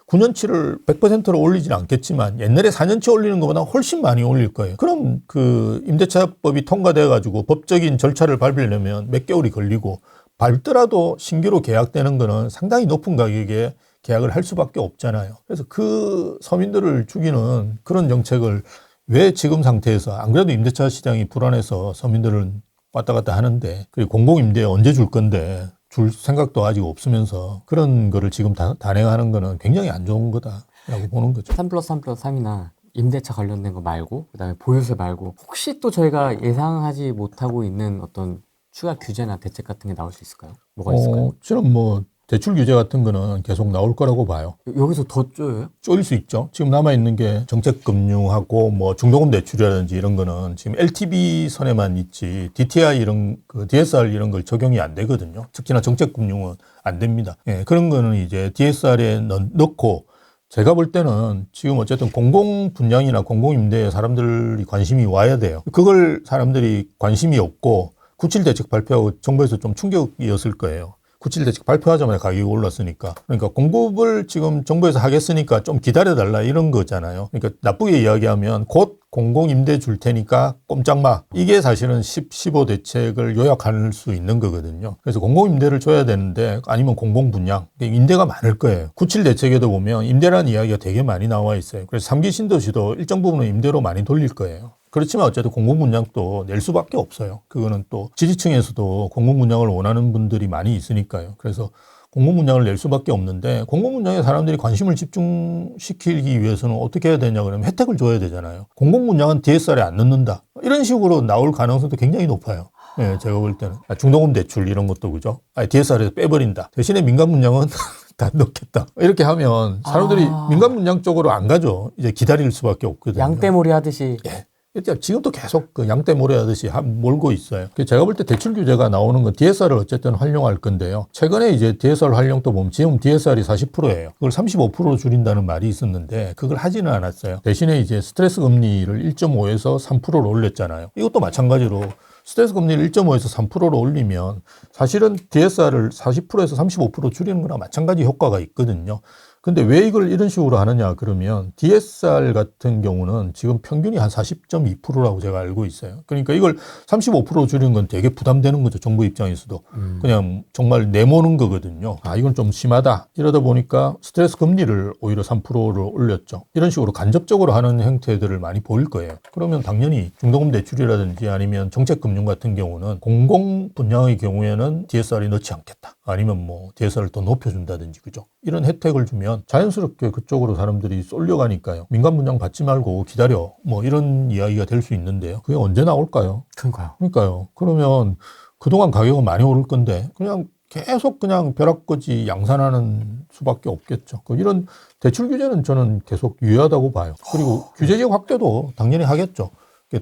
9년치를 100%로 올리진 않겠지만 옛날에 4년치 올리는 것보다 훨씬 많이 올릴 거예요. 그럼 그 임대차법이 통과돼 가지고 법적인 절차를 밟으려면 몇 개월이 걸리고 밟더라도 신규로 계약되는 거는 상당히 높은 가격에 계약을 할 수밖에 없잖아요. 그래서 그 서민들을 죽이는 그런 정책을 왜 지금 상태에서 안 그래도 임대차 시장이 불안해서 서민들은 왔다 갔다 하는데 그리고 공공임대 언제 줄 건데 줄 생각도 아직 없으면서 그런 거를 지금 단행하는 거는 굉장히 안 좋은 거다라고 보는 거죠. 3+3+3이나 임대차 관련된 거 말고 그다음에 보유세 말고 혹시 또 저희가 예상하지 못하고 있는 어떤 추가 규제나 대책 같은 게 나올 수 있을까요? 뭐가 있을까요? 저는 뭐 대출 규제 같은 거는 계속 나올 거라고 봐요. 여기서 더 쪼여요? 쪼일 수 있죠. 지금 남아있는 게 정책금융하고 뭐 중도금 대출이라든지 이런 거는 지금 LTV 선에만 있지 DTI 이런 그 DSR 이런 걸 적용이 안 되거든요. 특히나 정책금융은 안 됩니다. 예, 그런 거는 이제 DSR에 넣고 제가 볼 때는 지금 어쨌든 공공 분양이나 공공 임대에 사람들이 관심이 와야 돼요. 그걸 사람들이 관심이 없고 97 대책 발표하고 정부에서 좀 충격이었을 거예요. 97 대책 발표하자마자 가격이 올랐으니까. 그러니까 공급을 지금 정부에서 하겠으니까 좀 기다려달라 이런 거잖아요. 그러니까 나쁘게 이야기하면 곧 공공임대 줄 테니까 꼼짝 마. 이게 사실은 15 대책을 요약할 수 있는 거거든요. 그래서 공공임대를 줘야 되는데 아니면 공공분양. 임대가 많을 거예요. 97 대책에도 보면 임대라는 이야기가 되게 많이 나와 있어요. 그래서 3기 신도시도 일정 부분은 임대로 많이 돌릴 거예요. 그렇지만 어쨌든 공공분양도 낼 수밖에 없어요. 그거는 또 지지층에서도 공공분양을 원하는 분들이 많이 있으니까요. 그래서 공공분양을 낼 수밖에 없는데 공공분양에 사람들이 관심을 집중시키기 위해서는 어떻게 해야 되냐 그러면 혜택을 줘야 되잖아요. 공공분양은 DSR에 안 넣는다. 이런 식으로 나올 가능성도 굉장히 높아요. 네, 제가 볼 때는. 중도금 대출 이런 것도 그죠. DSR에서 빼버린다. 대신에 민간분양은 다 넣겠다. 이렇게 하면 사람들이 민간분양 쪽으로 안 가죠. 이제 기다릴 수밖에 없거든요. 양떼몰이 하듯이. 예. 지금도 계속 그 양떼모래 하듯이 몰고 있어요. 제가 볼 때 대출 규제가 나오는 건 DSR을 어쨌든 활용할 건데요. 최근에 이제 DSR 활용도 보면 지금 DSR이 40%예요. 그걸 35%로 줄인다는 말이 있었는데 그걸 하지는 않았어요. 대신에 이제 스트레스 금리를 1.5에서 3%로 올렸잖아요. 이것도 마찬가지로 스트레스 금리를 1.5에서 3%로 올리면 사실은 DSR을 40%에서 35% 줄이는 거나 마찬가지 효과가 있거든요. 근데 왜 이걸 이런 식으로 하느냐 그러면 DSR 같은 경우는 지금 평균이 한 40.2%라고 제가 알고 있어요. 그러니까 이걸 35% 줄이는 건 되게 부담되는 거죠. 정부 입장에서도. 그냥 정말 내모는 거거든요. 이건 좀 심하다. 이러다 보니까 스트레스 금리를 오히려 3%를 올렸죠. 이런 식으로 간접적으로 하는 형태들을 많이 보일 거예요. 그러면 당연히 중도금 대출이라든지 아니면 정책금융 같은 경우는 공공 분양의 경우에는 DSR이 넣지 않겠다. 아니면 뭐 DSR을 더 높여준다든지 그죠. 이런 혜택을 주면 자연스럽게 그쪽으로 사람들이 쏠려가니까요. 민간 분양 받지 말고 기다려. 뭐 이런 이야기가 될 수 있는데요. 그게 언제 나올까요? 그러니까요. 그러면 그동안 가격은 많이 오를 건데 그냥 계속 그냥 벼락거지 양산하는 수밖에 없겠죠. 이런 대출 규제는 저는 계속 유효하다고 봐요. 그리고 규제적 확대도 당연히 하겠죠.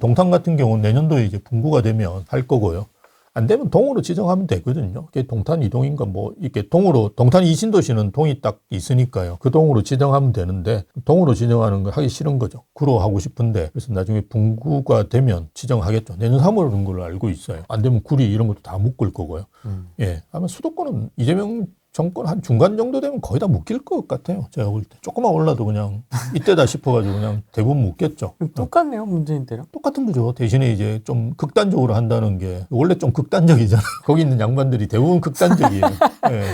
동탄 같은 경우는 내년도에 이제 분구가 되면 할 거고요. 안 되면 동으로 지정하면 되거든요. 동탄 이동인가 뭐 이렇게 동으로 동탄 이신도시는 동이 딱 있으니까요. 그 동으로 지정하면 되는데 동으로 지정하는 거 하기 싫은 거죠. 구로 하고 싶은데 그래서 나중에 분구가 되면 지정하겠죠. 내년 3월 그런 걸로 알고 있어요. 안 되면 구리 이런 것도 다 묶을 거고요. 예, 아마 수도권은 이재명 정권 한 중간 정도 되면 거의 다 묶일 것 같아요. 제가 볼 때. 조금만 올라도 그냥 이때다 싶어가지고 그냥 대부분 묶겠죠. 똑같네요, 문재인 때랑. 똑같은 거죠. 대신에 이제 좀 극단적으로 한다는 게 원래 좀 극단적이잖아요. 거기 있는 양반들이 대부분 극단적이에요. 예.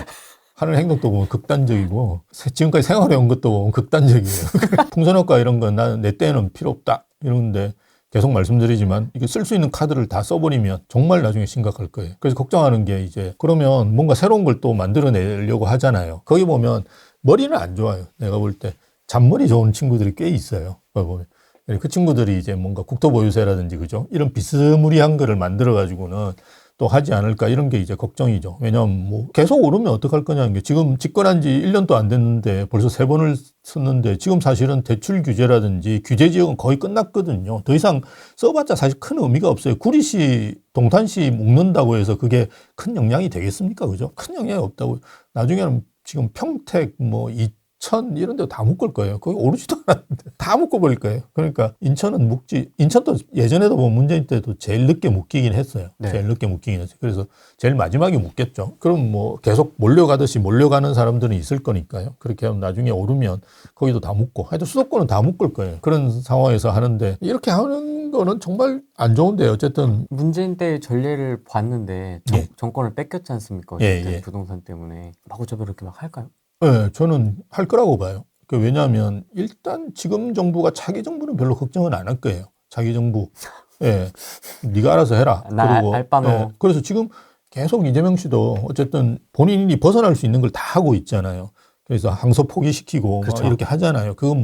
하는 행동도 보면 극단적이고 지금까지 생활해온 것도 보면 극단적이에요. 풍선효과 이런 건 나는 내 때는 필요 없다 이러는데 계속 말씀드리지만 이게 쓸 수 있는 카드를 다 써버리면 정말 나중에 심각할 거예요. 그래서 걱정하는 게 이제 그러면 뭔가 새로운 걸 또 만들어내려고 하잖아요. 거기 보면 머리는 안 좋아요. 내가 볼 때 잔머리 좋은 친구들이 꽤 있어요. 거기 보면. 그 친구들이 이제 뭔가 국토보유세라든지 그죠? 이런 비스무리한 거를 만들어 가지고는 또 하지 않을까 이런 게 이제 걱정이죠. 왜냐하면 뭐 계속 오르면 어떡할 거냐는 게 지금 집권한 지 1년도 안 됐는데 벌써 3번을 썼는데 지금 사실은 대출 규제라든지 규제 지역은 거의 끝났거든요. 더 이상 써봤자 사실 큰 의미가 없어요. 구리시, 동탄시 묶는다고 해서 그게 큰 영향이 되겠습니까? 그죠? 큰 영향이 없다고. 나중에는 지금 평택 뭐 인천 이런 데 다 묶을 거예요. 거기 오르지도 않았는데 다 묶어버릴 거예요. 그러니까 인천은 인천도 예전에도 보면 문재인 때도 제일 늦게 묶이긴 했어요. 네. 제일 늦게 묶이긴 했어요. 그래서 제일 마지막에 묶겠죠. 그럼 뭐 계속 몰려가듯이 몰려가는 사람들은 있을 거니까요. 그렇게 하면 나중에 오르면 거기도 다 묶고 하여튼 수도권은 다 묶을 거예요. 그런 상황에서 하는데 이렇게 하는 거는 정말 안 좋은데 어쨌든 문재인 때 전례를 봤는데 예. 정권을 뺏겼지 않습니까? 예, 어쨌든 예. 부동산 때문에 마구잡이로 이렇게 막 할까요? 네, 저는 할 거라고 봐요. 왜냐하면 일단 지금 정부가 차기 정부는 별로 걱정은 안 할 거예요. 차기 정부. 예. 네가 알아서 해라. 나 알바노. 예. 그래서 지금 계속 이재명 씨도 어쨌든 본인이 벗어날 수 있는 걸 다 하고 있잖아요. 그래서 항소 포기시키고 그렇죠. 막 이렇게 하잖아요. 그건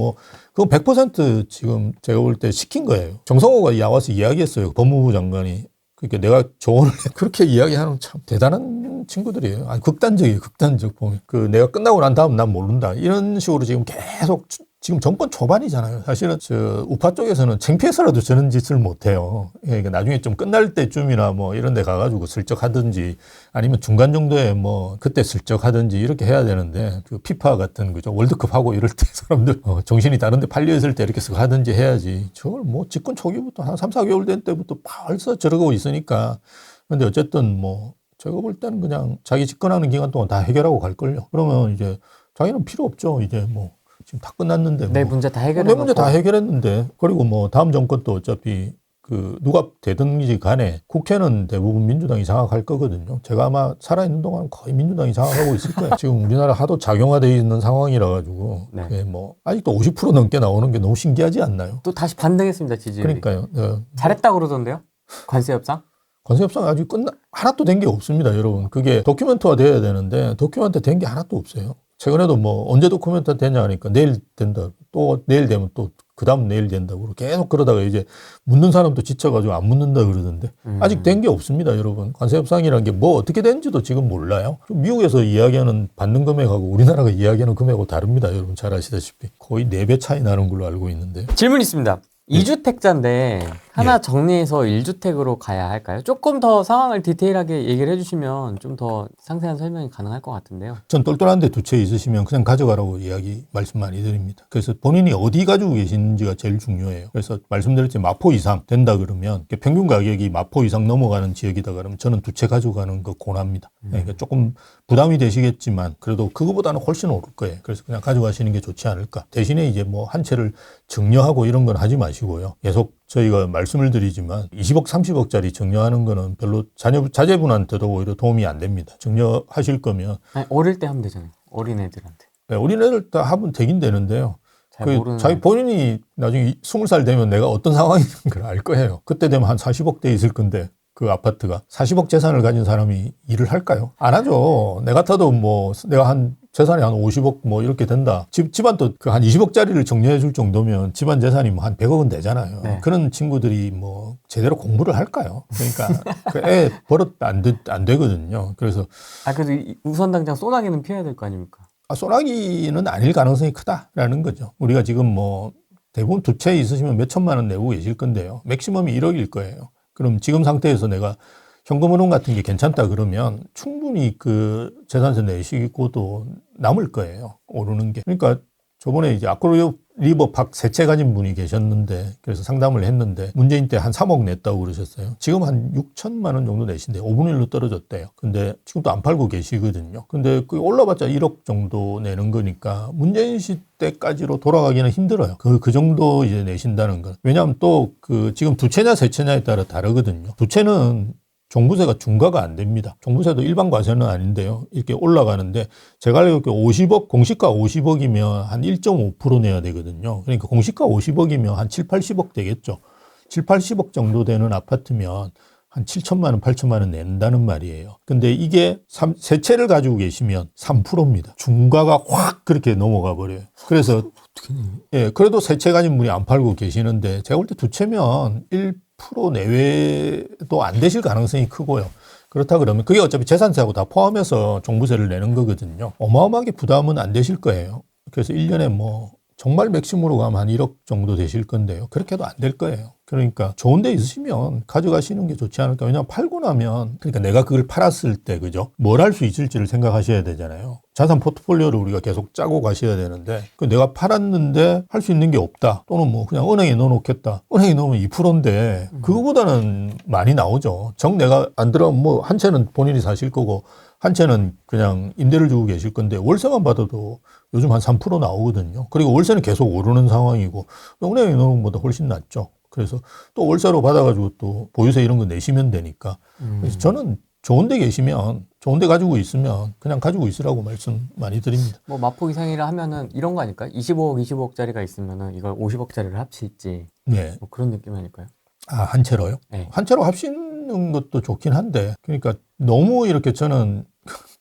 100% 지금 제가 볼 때 시킨 거예요. 정성호가 나와서 이야기했어요. 법무부 장관이. 그러니까 내가 조언을 그렇게 이야기하는 참 대단한 친구들이에요. 아니, 극단적이에요. 극단적 보면. 내가 끝나고 난 다음 난 모른다. 이런 식으로 지금 계속 지금 정권 초반이잖아요. 사실은 우파 쪽에서는 창피해서라도 저런 짓을 못 해요. 그러니까 나중에 좀 끝날 때쯤이나 뭐 이런 데 가가지고 슬쩍 하든지 아니면 중간 정도에 뭐 그때 슬쩍 하든지 이렇게 해야 되는데 피파 같은 그죠. 월드컵 하고 이럴 때 사람들 정신이 다른 데 팔려 있을 때 이렇게 하든지 해야지. 저걸 뭐 집권 초기부터 한 3, 4개월 된 때부터 벌써 저러고 있으니까. 근데 어쨌든 제가 볼 때는 그냥 자기 집권하는 기간 동안 다 해결하고 갈걸요. 그러면 이제 자기는 필요 없죠. 이제 지금 다 끝났는데. 내 문제 다 해결해. 내 문제 다 해결했는데. 그리고 다음 정권도 어차피 누가 되든지 간에 국회는 대부분 민주당이 장악할 거거든요. 제가 아마 살아있는 동안 거의 민주당이 장악하고 있을 거예요. 지금 우리나라 하도 작용화되어 있는 상황이라 가지고. 네. 아직도 50% 넘게 나오는 게 너무 신기하지 않나요? 또 다시 반등했습니다, 지지율이. 그러니까요. 네. 잘했다고 그러던데요? 관세 협상? 관세 협상 아직 하나도 된 게 없습니다, 여러분. 그게 도큐멘트화 돼야 되는데 도큐멘트 된 게 하나도 없어요. 최근에도 언제 도큐멘트 되냐 하니까 내일 된다. 또 내일 되면 또 그다음 내일 된다고 계속 그러다가 이제 묻는 사람도 지쳐가지고 안 묻는다 그러던데 아직 된 게 없습니다, 여러분. 관세 협상이라는 게 어떻게 된지도 지금 몰라요. 미국에서 이야기하는 받는 금액하고 우리나라가 이야기하는 금액하고 다릅니다, 여러분. 잘 아시다시피 거의 4배 차이 나는 걸로 알고 있는데. 질문 있습니다. 2주택자인데 하나 정리해서 1주택으로 가야 할까요? 조금 더 상황을 디테일하게 얘기를 해주시면 좀 더 상세한 설명이 가능할 것 같은데요. 전 똘똘한데 2채 있으시면 그냥 가져가라고 말씀 많이 드립니다. 그래서 본인이 어디 가지고 계시는지가 제일 중요해요. 그래서 말씀드렸지 마포 이상 된다 그러면 평균 가격이 마포 이상 넘어가는 지역이다 그러면 저는 2채 가져가는 거 권합니다. 그러니까 조금 부담이 되시겠지만 그래도 그거보다는 훨씬 오를 거예요. 그래서 그냥 가져가시는 게 좋지 않을까. 대신에 이제 한 채를 증여하고 이런 건 하지 마시고요. 계속 저희가 말씀을 드리지만 20억, 30억짜리 증여하는 거는 별로 자제분한테도 오히려 도움이 안 됩니다. 증여하실 거면. 아니, 어릴 때 하면 되잖아요. 어린애들한테. 네, 어린애들 다 하면 되긴 되는데요. 잘 모르는. 자기 본인이 나중에 20살 되면 내가 어떤 상황인 걸 알 거예요. 그때 되면 한 40억 대 있을 건데 그 아파트가 40억 재산을 가진 사람이 일을 할까요? 안 하죠. 내 같아도 내가 재산이 한 50억 이렇게 된다. 집안도 한 20억짜리를 정리해 줄 정도면 집안 재산이 한 100억은 되잖아요. 네. 그런 친구들이 제대로 공부를 할까요? 그러니까 애 버릇 안 되거든요. 그래서. 그래도 우선 당장 소나기는 피해야 될 거 아닙니까? 소나기는 아닐 가능성이 크다라는 거죠. 우리가 지금 대부분 2채 있으시면 몇 천만 원 내고 계실 건데요. 맥시멈이 1억일 거예요. 그럼 지금 상태에서 내가 현금흐름 같은 게 괜찮다 그러면 충분히 그 재산세 내시고도 남을 거예요. 오르는 게. 그러니까 저번에 이제 아크로 리버팍 세 채 가진 분이 계셨는데 그래서 상담을 했는데 문재인 때 한 3억 냈다고 그러셨어요. 지금 한 6천만 원 정도 내신대요. 5분의 1로 떨어졌대요. 근데 지금도 안 팔고 계시거든요. 근데 그 올라봤자 1억 정도 내는 거니까 문재인 시대까지로 돌아가기는 힘들어요. 그 정도 이제 내신다는 건. 왜냐하면 또 그 지금 두 채냐 세 채냐에 따라 다르거든요. 두 채는 종부세가 중과가 안 됩니다. 종부세도 일반 과세는 아닌데요. 이렇게 올라가는데 제가 알기로 50억, 공시가 50억이면 한 1.5% 내야 되거든요. 그러니까 공시가 50억이면 한 7, 80억 되겠죠. 7, 80억 정도 되는 아파트면 한 7천만 원, 8천만 원 낸다는 말이에요. 근데 이게 세 채를 가지고 계시면 3%입니다. 중과가 확 그렇게 넘어가 버려요. 그래서 어떻게 내? 예, 그래도 세 채 가진 분이 안 팔고 계시는데 제가 볼 때 두 채면 1% 내외도 안 되실 가능성이 크고요. 그렇다 그러면 그게 어차피 재산세하고 다 포함해서 종부세를 내는 거거든요. 어마어마하게 부담은 안 되실 거예요. 그래서 1년에 뭐 정말 맥심으로 가면 한 1억 정도 되실 건데요. 그렇게 해도 안 될 거예요. 그러니까 좋은 데 있으시면 가져가시는 게 좋지 않을까. 왜냐하면 팔고 나면 그러니까 내가 그걸 팔았을 때 그죠? 뭘 할 수 있을지를 생각하셔야 되잖아요. 자산 포트폴리오를 우리가 계속 짜고 가셔야 되는데 내가 팔았는데 할 수 있는 게 없다. 또는 뭐 그냥 은행에 넣어놓겠다. 은행에 넣으면 2%인데 그거보다는 많이 나오죠. 내가 안 들어가면 뭐 한 채는 본인이 사실 거고 한 채는 그냥 임대를 주고 계실 건데 월세만 받아도 요즘 한 3% 나오거든요. 그리고 월세는 계속 오르는 상황이고 은행에 넣는 것보다 훨씬 낫죠. 그래서 또 월세로 받아가지고 또 보유세 이런 거 내시면 되니까. 그래서 저는 좋은 데 계시면, 좋은 데 가지고 있으면 그냥 가지고 있으라고 말씀 많이 드립니다. 뭐 마포 이상이라 하면은 이런 거 아닐까요? 25억, 25억짜리가 있으면은 이걸 50억짜리를 합칠지 네. 뭐 그런 느낌 아닐까요? 아, 한 채로요? 네. 한 채로 합치는 것도 좋긴 한데, 그러니까 너무 이렇게 저는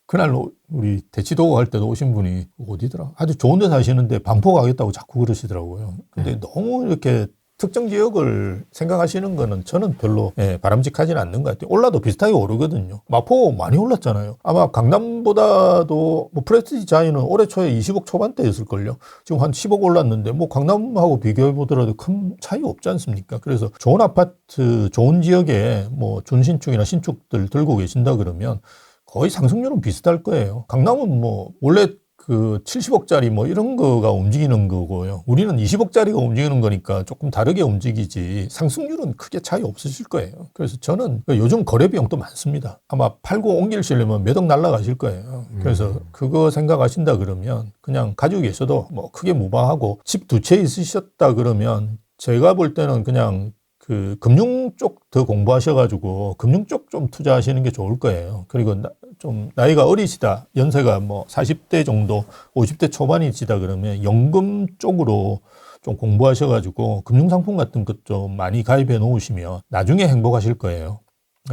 그날 우리 대치도구 할 때도 오신 분이 어디더라? 아주 좋은 데 사시는데 반포 가겠다고 자꾸 그러시더라고요. 근데 너무 이렇게 특정 지역을 생각하시는 거는 저는 별로 바람직하지는 않는 것 같아요. 올라도 비슷하게 오르거든요. 마포 많이 올랐잖아요. 아마 강남보다도 뭐 프레스티지 자이는 올해 초에 20억 초반대였을걸요. 지금 한 10억 올랐는데 뭐 강남하고 비교해 보더라도 큰 차이 없지 않습니까? 그래서 좋은 아파트, 좋은 지역에 뭐 준신축이나 신축들 들고 계신다 그러면 거의 상승률은 비슷할 거예요. 강남은 뭐 원래 그 70억짜리 뭐 이런 거가 움직이는 거고요. 우리는 20억짜리가 움직이는 거니까 조금 다르게 움직이지 상승률은 크게 차이 없으실 거예요. 그래서 저는 요즘 거래 비용도 많습니다. 아마 팔고 옮기시려면 몇 억 날라가실 거예요. 그래서 그거 생각하신다 그러면 그냥 가지고 계셔도 뭐 크게 무방하고 집 두 채 있으셨다 그러면 제가 볼 때는 그냥 그 금융 쪽 더 공부하셔가지고 금융 쪽 좀 투자하시는 게 좋을 거예요. 그리고 좀 나이가 어리시다, 연세가 뭐 40대 정도, 50대 초반이시다 그러면 연금 쪽으로 좀 공부하셔가지고 금융상품 같은 것 좀 많이 가입해 놓으시면 나중에 행복하실 거예요.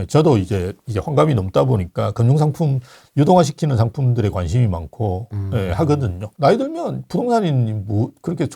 저도 이제 환갑이 넘다 보니까 금융상품 유동화시키는 상품들에 관심이 많고 하거든요. 나이 들면 부동산이 뭐 그렇게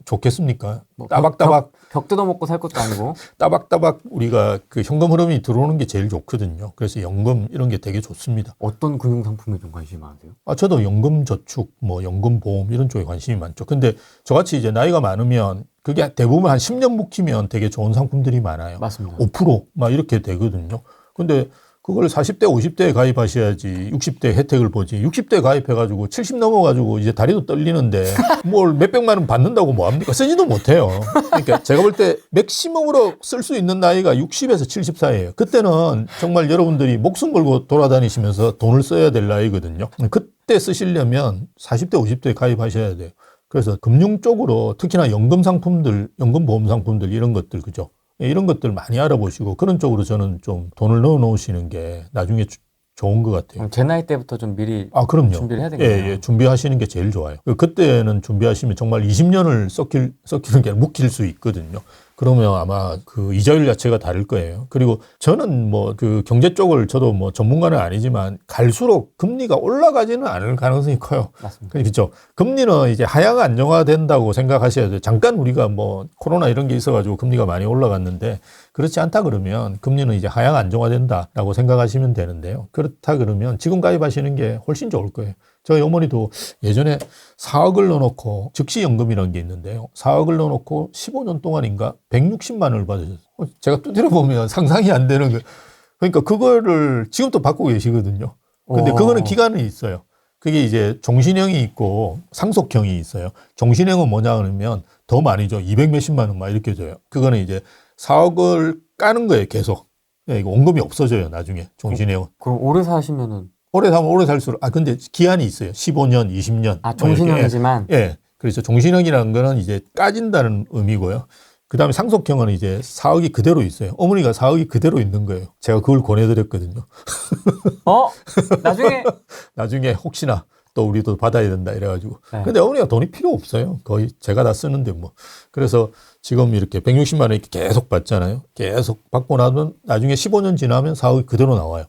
좋겠습니까? 뭐 따박따박 벽 뜯어먹고 살 것도 아니고. 따박따박 우리가 그 현금 흐름이 들어오는 게 제일 좋거든요. 그래서 연금 이런 게 되게 좋습니다. 어떤 금융상품에 좀 관심이 많으세요? 저도 연금 저축, 뭐 연금 보험 이런 쪽에 관심이 많죠. 근데 저같이 이제 나이가 많으면 그게 대부분 한 10년 묵히면 되게 좋은 상품들이 많아요. 맞습니다. 5%막 이렇게 되거든요. 근데 그걸 40대, 50대에 가입하셔야지 60대 혜택을 보지. 60대 가입해가지고 70 넘어가지고 이제 다리도 떨리는데 뭘 몇백만 원 받는다고 뭐합니까? 쓰지도 못해요. 그러니까 제가 볼 때 맥시멈으로 쓸 수 있는 나이가 60에서 70 사이예요. 그때는 정말 여러분들이 목숨 걸고 돌아다니시면서 돈을 써야 될 나이거든요. 그때 쓰시려면 40대, 50대에 가입하셔야 돼요. 그래서 금융 쪽으로 특히나 연금 상품들, 연금 보험 상품들 이런 것들 그죠? 이런 것들 많이 알아보시고 그런 쪽으로 저는 좀 돈을 넣어 놓으시는 게 나중에 좋은 것 같아요. 제 나이 때부터 좀 미리 그럼요. 준비를 해야 되겠네요. 예, 준비하시는 게 제일 좋아요. 그때는 준비하시면 정말 20년을 썩히는 게 아니라 묵힐 수 있거든요. 그러면 아마 그 이자율 자체가 다를 거예요. 그리고 저는 뭐 그 경제 쪽을 저도 뭐 전문가는 아니지만 갈수록 금리가 올라가지는 않을 가능성이 커요. 맞습니다. 그렇죠. 금리는 이제 하향 안정화된다고 생각하셔야 돼요. 잠깐 우리가 뭐 코로나 이런 게 있어가지고 금리가 많이 올라갔는데 그렇지 않다 그러면 금리는 이제 하향 안정화된다라고 생각하시면 되는데요. 그렇다 그러면 지금 가입하시는 게 훨씬 좋을 거예요. 저희 어머니도 예전에 4억을 넣어놓고 즉시연금이라는 게 있는데요. 4억을 넣어놓고 15년 동안인가 160만 원을 받으셨어요. 제가 두드려 보면 상상이 안 되는 거예요. 그러니까 그거를 지금 또 받고 계시거든요. 근데 그거는 기간이 있어요. 그게 이제 종신형이 있고 상속형이 있어요. 종신형은 뭐냐 그러면 더 많이 줘. 200 몇십만 원 막 이렇게 줘요. 그거는 이제 4억을 까는 거예요, 계속. 예, 이거 원금이 없어져요, 나중에. 종신형은. 그럼 오래 사시면은 오래 사면 오래 살수록, 근데 기한이 있어요. 15년, 20년. 종신형이지만 예. 그래서 종신형이라는 거는 이제 까진다는 의미고요. 그 다음에 상속형은 이제 4억이 그대로 있어요. 어머니가 4억이 그대로 있는 거예요. 제가 그걸 권해드렸거든요. 나중에 나중에 혹시나 또 우리도 받아야 된다 이래가지고. 네. 근데 어머니가 돈이 필요 없어요. 거의 제가 다 쓰는데 뭐. 그래서 지금 이렇게 160만 원 이렇게 계속 받잖아요. 계속 받고 나면 나중에 15년 지나면 4억이 그대로 나와요.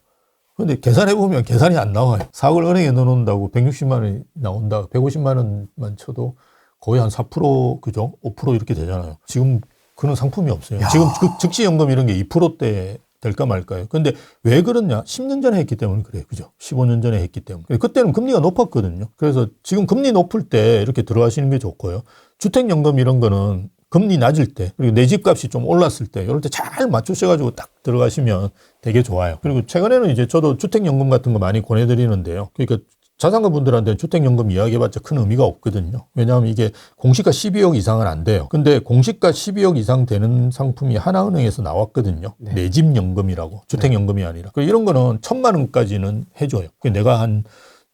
근데 계산해보면 계산이 안 나와요. 4억을 은행에 넣어놓는다고 160만 원이 나온다. 150만 원만 쳐도 거의 한 4%, 그죠? 5% 이렇게 되잖아요. 지금 그런 상품이 없어요. 지금 즉시연금 이런 게 2%대 될까 말까요. 근데 왜 그러냐? 10년 전에 했기 때문에 그래요. 그죠? 15년 전에 했기 때문에. 그때는 금리가 높았거든요. 그래서 지금 금리 높을 때 이렇게 들어가시는 게 좋고요. 주택연금 이런 거는 금리 낮을 때, 그리고 내 집값이 좀 올랐을 때, 이럴 때 잘 맞추셔가지고 딱 들어가시면 되게 좋아요. 그리고 최근에는 이제 저도 주택연금 같은 거 많이 권해드리는데요. 그러니까 자산가 분들한테는 주택연금 이야기해봤자 큰 의미가 없거든요. 왜냐하면 이게 공시가 12억 이상은 안 돼요. 근데 공시가 12억 이상 되는 상품이 하나은행에서 나왔거든요. 네. 내 집 연금이라고. 주택연금이 아니라. 이런 거는 1,000만 원까지는 해줘요. 내가 한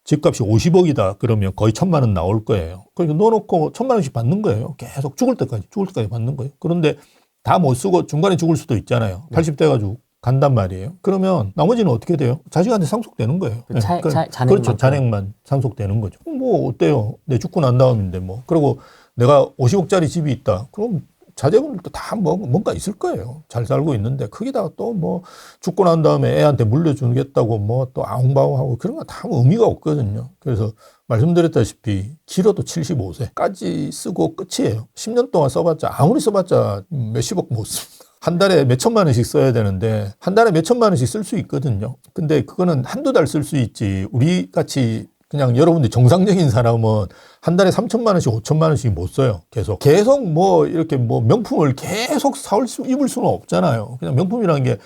집값이 50억이다 그러면 거의 1,000만 원 나올 거예요. 그러니까 넣어놓고 1,000만 원씩 받는 거예요. 계속 죽을 때까지 받는 거예요. 그런데 다 못 쓰고 중간에 죽을 수도 있잖아요. 80 돼가지고 간단 말이에요. 그러면 나머지는 어떻게 돼요? 자식한테 상속되는 거예요. 잔액만. 그렇죠. 잔액만 상속되는 거죠. 뭐 어때요? 내 죽고 난 다음인데 뭐. 그리고 내가 50억짜리 집이 있다. 그럼 자제분들도 다 뭔가 있을 거예요. 잘 살고 있는데 거기다가 또 뭐 죽고 난 다음에 애한테 물려주겠다고 뭐 또 아웅바웅하고 그런 거 다 의미가 없거든요. 그래서 말씀드렸다시피 길어도 75세까지 쓰고 끝이에요. 10년 동안 써봤자 아무리 써봤자 몇십억 못 씁니다. 한 달에 몇 천만 원씩 써야 되는데 한 달에 몇 천만 원씩 쓸 수 있거든요. 근데 그거는 한두 달 쓸 수 있지 우리 같이 그냥 여러분들 정상적인 사람은 한 달에 3천만 원씩 5천만 원씩 못 써요. 계속 뭐 이렇게 뭐 명품을 계속 입을 수는 없잖아요. 그냥 명품이라는 게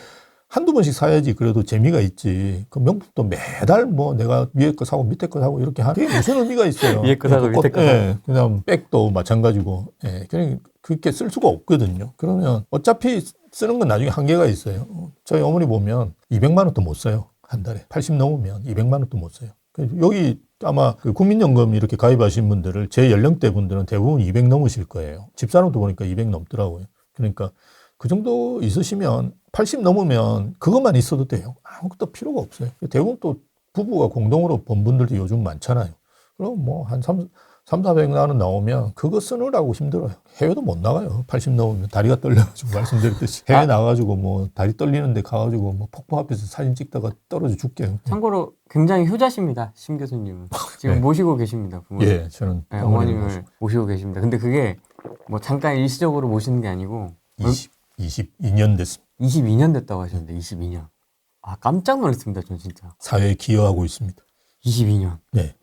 한두 번씩 사야지 그래도 재미가 있지. 그 명품도 매달 뭐 내가 위에 거 사고 밑에 거 사고 이렇게 하는 게 무슨 의미가 있어요. 위에 거 사고 밑에 거 사고. 예, 그냥 백도 마찬가지고. 예, 그냥 그렇게 쓸 수가 없거든요. 그러면 어차피 쓰는 건 나중에 한계가 있어요. 저희 어머니 보면 200만 원도 못 써요. 한 달에. 80 넘으면 200만 원도 못 써요. 여기 아마 그 국민연금 이렇게 가입하신 분들을 제 연령대 분들은 대부분 200 넘으실 거예요. 집사람도 보니까 200 넘더라고요. 그러니까 그 정도 있으시면 80 넘으면 그것만 있어도 돼요. 아무것도 필요가 없어요. 대부분 또 부부가 공동으로 번 분들도 요즘 많잖아요. 그럼 뭐 한 400만 원 나오면 그거 쓰느라고 힘들어요. 해외도 못 나가요. 80 넘으면 다리가 떨려가지고 말씀드렸듯이. 해외 나가가지고 뭐 다리 떨리는데 가가지고 뭐 폭포 앞에서 사진 찍다가 떨어져 죽게요. 참고로 굉장히 효자십니다. 심 교수님은. 지금 네. 모시고 계십니다. 부모님. 예, 저는 네, 어머님을 모시고 계십니다. 근데 그게 뭐 잠깐 일시적으로 모시는 게 아니고 22년 됐습니다. 22년 됐다고 하셨는데 22년. 아 깜짝 놀랐습니다. 전 진짜. 사회에 기여하고 있습니다. 22년. 네,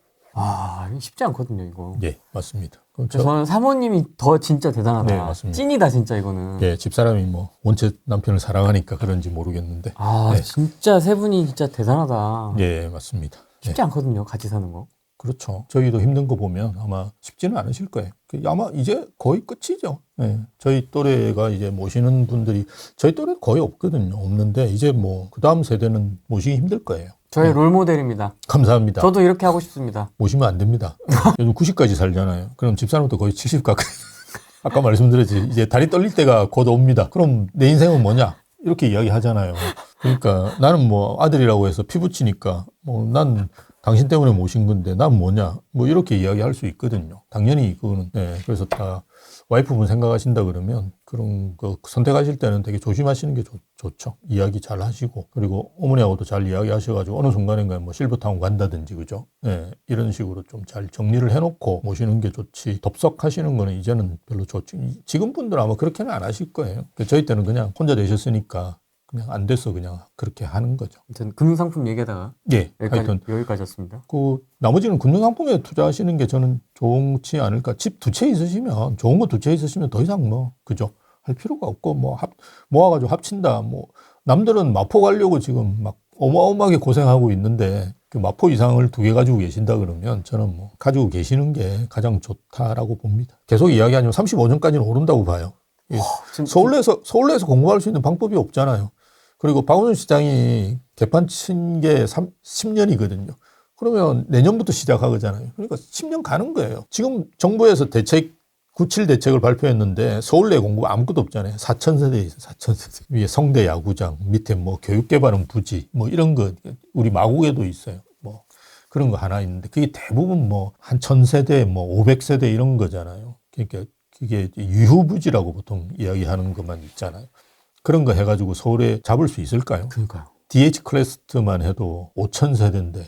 쉽지 않거든요 이거. 예, 맞습니다. 그럼 그래서 저는 사모님이 더 진짜 대단하다. 네, 맞습니다. 찐이다 진짜 이거는. 예, 집사람이 뭐 원체 남편을 사랑하니까 그런지 모르겠는데. 네. 진짜 세 분이 진짜 대단하다. 예, 맞습니다. 쉽지 않거든요 같이 사는 거. 그렇죠. 저희도 힘든 거 보면 아마 쉽지는 않으실 거예요. 아마 이제 거의 끝이죠. 예. 저희 또래가 이제 모시는 분들이 저희 또래 거의 없거든요. 없는데 이제 뭐 그 다음 세대는 모시기 힘들 거예요. 저의 롤모델입니다. 감사합니다. 저도 이렇게 하고 싶습니다. 모시면 안 됩니다. 요즘 90까지 살잖아요. 그럼 집사람도 거의 70 가까이. 아까 말씀드렸지. 이제 다리 떨릴 때가 곧 옵니다. 그럼 내 인생은 뭐냐? 이렇게 이야기 하잖아요. 그러니까 나는 뭐 아들이라고 해서 피 붙이니까 뭐 난 당신 때문에 모신 건데 난 뭐냐? 뭐 이렇게 이야기할 수 있거든요. 당연히 그거는. 네. 그래서 다 와이프분 생각하신다 그러면 그런 거 선택하실 때는 되게 조심하시는 게 좋죠. 이야기 잘 하시고 그리고 어머니하고도 잘 이야기하셔가지고 어느 순간인가 뭐 실버타운 간다든지 그죠? 네. 이런 식으로 좀 잘 정리를 해놓고 모시는 게 좋지. 덥석하시는 거는 이제는 별로 좋지. 지금 분들 아마 그렇게는 안 하실 거예요. 저희 때는 그냥 혼자 되셨으니까 그냥 안 돼서 그냥 그렇게 하는 거죠. 아무튼 금융상품 얘기하다가 예, 하여튼 여기까지였습니다. 그 나머지는 금융상품에 투자하시는 게 저는 좋지 않을까. 집 두 채 있으시면 좋은 거 두 채 있으시면 더 이상 뭐 그죠? 할 필요가 없고 뭐 모아가지고 합친다. 뭐 남들은 마포 가려고 지금 막 어마어마하게 고생하고 있는데 그 마포 이상을 2개 가지고 계신다 그러면 저는 뭐 가지고 계시는 게 가장 좋다라고 봅니다. 계속 이야기하지만 35년까지는 오른다고 봐요. 서울내에서 공부할 수 있는 방법이 없잖아요. 그리고 박원순 시장이 개판 친 게 10년이거든요. 그러면 내년부터 시작하잖아요. 그러니까 10년 가는 거예요. 지금 정부에서 97 대책을 발표했는데 서울내 공부가 아무것도 없잖아요. 4,000세대 있어요. 4,000세대. 위에 성대 야구장, 밑에 뭐 교육개발은 부지, 뭐 이런 거 우리 마곡에도 있어요. 뭐 그런 거 하나 있는데 그게 대부분 뭐 한 1,000세대, 뭐 500세대 이런 거잖아요. 그러니까 그게 유후부지라고 보통 이야기하는 것만 있잖아요. 그런 거 해가지고 서울에 잡을 수 있을까요? 그러니까요. DH 클래스트만 해도 5,000세대인데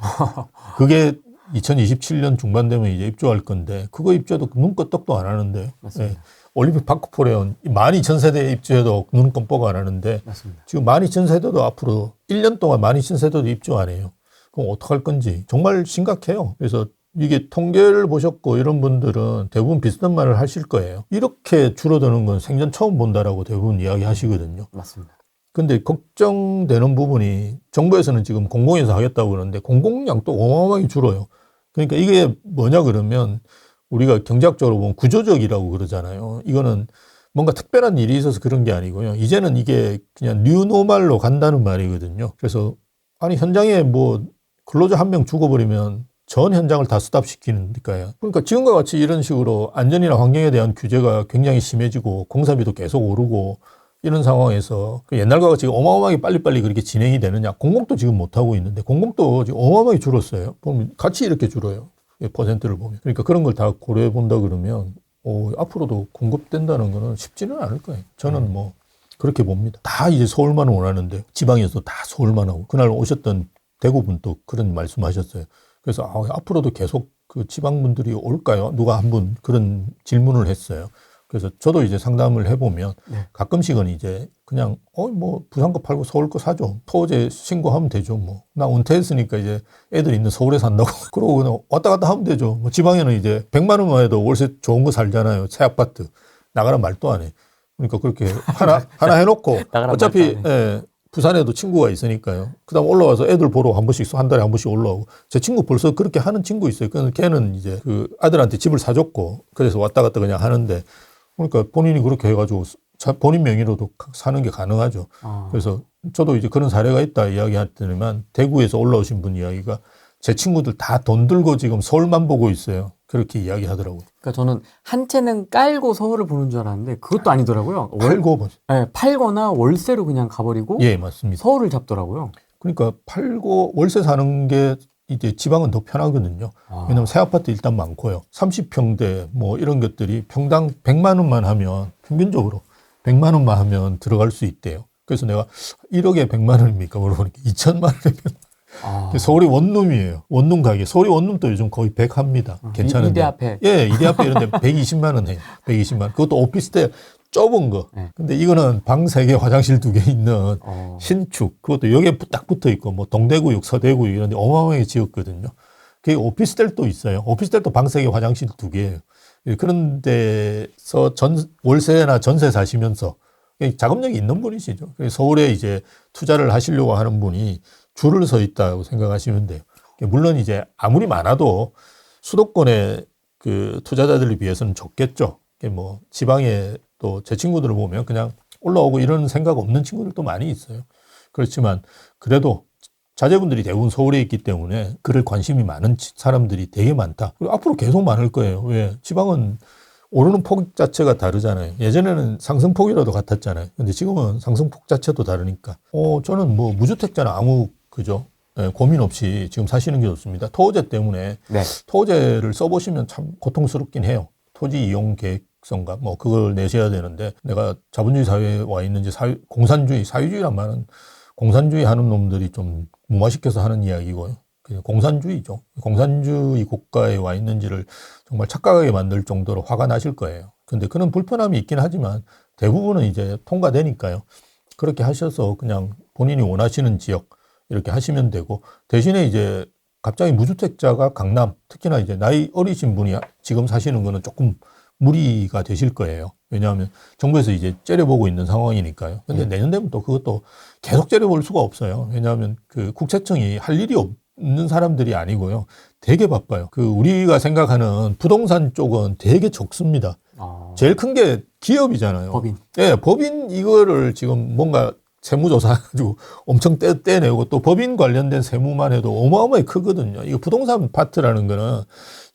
그게 2027년 중반 되면 이제 입주할 건데 그거 입주해도 눈꺼떡도 안 하는데 맞습니다. 예. 올림픽 파크포레온 12,000세대 입주해도 눈껌뻑 안 하는데 맞습니다. 지금 12,000세대도 앞으로 1년 동안 12,000세대도 입주 안 해요. 그럼 어떡할 건지 정말 심각해요. 그래서 이게 통계를 보셨고 이런 분들은 대부분 비슷한 말을 하실 거예요. 이렇게 줄어드는 건 생전 처음 본다라고 대부분 이야기하시거든요. 맞습니다. 근데 걱정되는 부분이 정부에서는 지금 공공에서 하겠다고 그러는데 공공량도 어마어마하게 줄어요. 그러니까 이게 뭐냐 그러면 우리가 경제학적으로 보면 구조적이라고 그러잖아요. 이거는 뭔가 특별한 일이 있어서 그런 게 아니고요. 이제는 이게 그냥 뉴노멀로 간다는 말이거든요. 그래서 아니 현장에 뭐 근로자 한 명 죽어버리면 전 현장을 다 스탑시키니까요. 그러니까 지금과 같이 이런 식으로 안전이나 환경에 대한 규제가 굉장히 심해지고 공사비도 계속 오르고 이런 상황에서 옛날과 같이 어마어마하게 빨리빨리 그렇게 진행이 되느냐. 공공도 지금 못하고 있는데 공공도 지금 어마어마하게 줄었어요. 보면 같이 이렇게 줄어요. 퍼센트를 보면. 그러니까 그런 걸 다 고려해 본다 그러면 앞으로도 공급된다는 거는 쉽지는 않을 거예요. 저는 뭐 그렇게 봅니다. 다 이제 서울만 원하는데 지방에서 다 서울만 하고 그날 오셨던 대구분도 그런 말씀하셨어요. 그래서 앞으로도 계속 그 지방분들이 올까요? 누가 한 분 그런 질문을 했어요. 그래서 저도 이제 상담을 해보면 가끔씩은 이제 그냥 뭐 부산 거 팔고 서울 거 사죠. 토지 신고하면 되죠. 뭐 나 은퇴했으니까 이제 애들 있는 서울에 산다고 그러고 그냥 왔다 갔다 하면 되죠. 뭐 지방에는 이제 100만 원만 해도 월세 좋은 거 살잖아요. 새 아파트 나가란 말도 안 해. 그러니까 그렇게 하나 해놓고 어차피 부산에도 친구가 있으니까요. 그다음 올라와서 애들 보러 한 번씩 한 달에 한 번씩 올라오고 제 친구 벌써 그렇게 하는 친구 있어요. 그래서 걔는 이제 그 아들한테 집을 사줬고 그래서 왔다 갔다 그냥 하는데. 그러니까 본인이 그렇게 해가지고 본인 명의로도 사는 게 가능하죠. 그래서 저도 이제 그런 사례가 있다 이야기했더니만 대구에서 올라오신 분 이야기가 제 친구들 다 돈 들고 지금 서울만 보고 있어요. 그렇게 이야기하더라고요. 그러니까 저는 한 채는 깔고 서울을 보는 줄 알았는데 그것도 아니더라고요. 팔거나 월세로 그냥 가버리고 예, 맞습니다. 서울을 잡더라고요. 그러니까 팔고 월세 사는 게 이제 지방은 더 편하거든요. 왜냐면 새 아파트 일단 많고요. 30평대 뭐 이런 것들이 평당 100만 원만 하면 평균적으로 100만 원만 하면 들어갈 수 있대요. 그래서 내가 1억에 100만 원입니까? 물어보니까 2천만 원이면 서울이 원룸이에요. 원룸 가격. 서울이 원룸도 요즘 거의 100 합니다. 괜찮은데. 이대 앞에. 예, 이대 앞에 이런데 120만 원 해요. 120만 원. 그것도 오피스텔 좁은 거. 근데 이거는 방 3개, 화장실 2개 있는 신축. 그것도 여기에 딱 붙어 있고, 뭐 동대구역, 서대구역 이런 데 어마어마하게 지었거든요. 그게 오피스텔도 있어요. 오피스텔도 방 3개, 화장실 2개예요. 그런 데서 월세나 전세 사시면서 자금력이 있는 분이시죠. 서울에 이제 투자를 하시려고 하는 분이 줄을 서 있다고 생각하시면 돼요. 물론 이제 아무리 많아도 수도권의 그 투자자들에 비해서는 적겠죠. 뭐 지방에 또 제 친구들을 보면 그냥 올라오고 이런 생각 없는 친구들도 많이 있어요. 그렇지만 그래도 자제분들이 대부분 서울에 있기 때문에 그럴 관심이 많은 사람들이 되게 많다. 그리고 앞으로 계속 많을 거예요. 왜? 지방은 오르는 폭 자체가 다르잖아요. 예전에는 상승폭이라도 같았잖아요. 근데 지금은 상승폭 자체도 다르니까. 저는 뭐 무주택자는 아무 그죠? 고민 없이 지금 사시는 게 좋습니다. 토호제 때문에 토호제를 써보시면 참 고통스럽긴 해요. 토지 이용 계획성과 뭐 그걸 내셔야 되는데 내가 자본주의 사회에 와 있는지 공산주의, 사회주의란 말은 공산주의 하는 놈들이 좀 무마시켜서 하는 이야기고요. 그냥 공산주의죠. 공산주의 국가에 와 있는지를 정말 착각하게 만들 정도로 화가 나실 거예요. 근데 그런 불편함이 있긴 하지만 대부분은 이제 통과되니까요. 그렇게 하셔서 그냥 본인이 원하시는 지역 이렇게 하시면 되고 대신에 이제 갑자기 무주택자가 강남, 특히나 이제 나이 어리신 분이 지금 사시는 거는 조금 무리가 되실 거예요. 왜냐하면 정부에서 이제 째려보고 있는 상황이니까요. 근데 내년 되면 또 그것도 계속 째려볼 수가 없어요. 왜냐하면 그 국세청이 할 일이 있는 사람들이 아니고요. 되게 바빠요. 그 우리가 생각하는 부동산 쪽은 되게 적습니다. 제일 큰 게 기업이잖아요. 법인. 예, 법인 이거를 지금 뭔가 세무조사 가지고 엄청 떼내고 또 법인 관련된 세무만 해도 어마어마하게 크거든요. 이거 부동산 파트라는 거는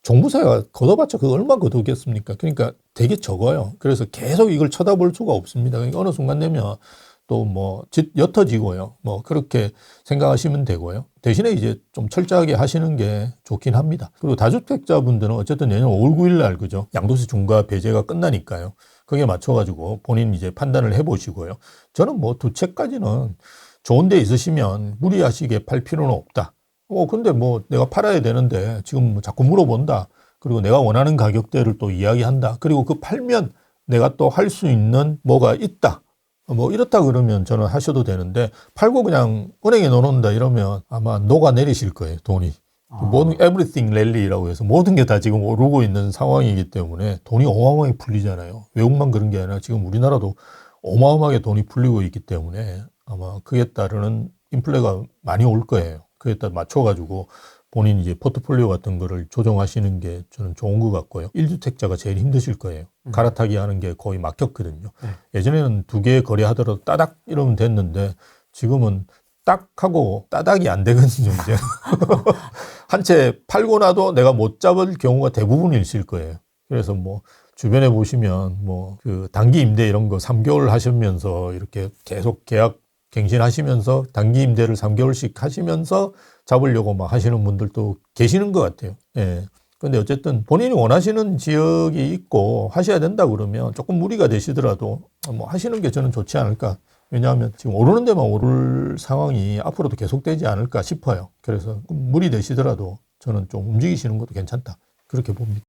종부세가 걷어봤자 그거 얼마 걷어오겠습니까? 그러니까 되게 적어요. 그래서 계속 이걸 쳐다볼 수가 없습니다. 그러니까 어느 순간 되면 또 뭐 옅어지고요. 뭐 그렇게 생각하시면 되고요. 대신에 이제 좀 철저하게 하시는 게 좋긴 합니다. 그리고 다주택자분들은 어쨌든 내년 5월 9일 날 그죠? 양도세 중과 배제가 끝나니까요. 거기에 맞춰가지고 본인 이제 판단을 해보시고요. 저는 뭐 두 채까지는 좋은 데 있으시면 무리하시게 팔 필요는 없다. 근데 뭐 내가 팔아야 되는데 지금 뭐 자꾸 물어본다. 그리고 내가 원하는 가격대를 또 이야기한다. 그리고 그 팔면 내가 또 할 수 있는 뭐가 있다. 뭐 이렇다 그러면 저는 하셔도 되는데 팔고 그냥 은행에 넣어놓는다 이러면 아마 녹아내리실 거예요. 돈이. 모든 everything rally라고 해서 모든 게 다 지금 오르고 있는 상황이기 때문에 돈이 어마어마하게 풀리잖아요. 외국만 그런 게 아니라 지금 우리나라도 어마어마하게 돈이 풀리고 있기 때문에 아마 그에 따르는 인플레가 많이 올 거예요. 그에 따라 맞춰가지고 본인 이제 포트폴리오 같은 거를 조정하시는 게 저는 좋은 것 같고요. 1주택자가 제일 힘드실 거예요. 갈아타기 하는 게 거의 막혔거든요. 예전에는 두 개 거래하더라도 따닥 이러면 됐는데 지금은 딱 하고 따닥이 안 되거든요, 이제. 한 채 팔고 나도 내가 못 잡을 경우가 대부분이실 거예요. 그래서 뭐 주변에 보시면 뭐 그 단기 임대 이런 거 3개월 하시면서 이렇게 계속 계약 갱신하시면서 단기 임대를 3개월씩 하시면서 잡으려고 막 하시는 분들도 계시는 것 같아요. 예. 근데 어쨌든 본인이 원하시는 지역이 있고 하셔야 된다 그러면 조금 무리가 되시더라도 뭐 하시는 게 저는 좋지 않을까. 왜냐하면 지금 오르는 데만 오를 상황이 앞으로도 계속되지 않을까 싶어요. 그래서 무리 되시더라도 저는 좀 움직이시는 것도 괜찮다. 그렇게 봅니다.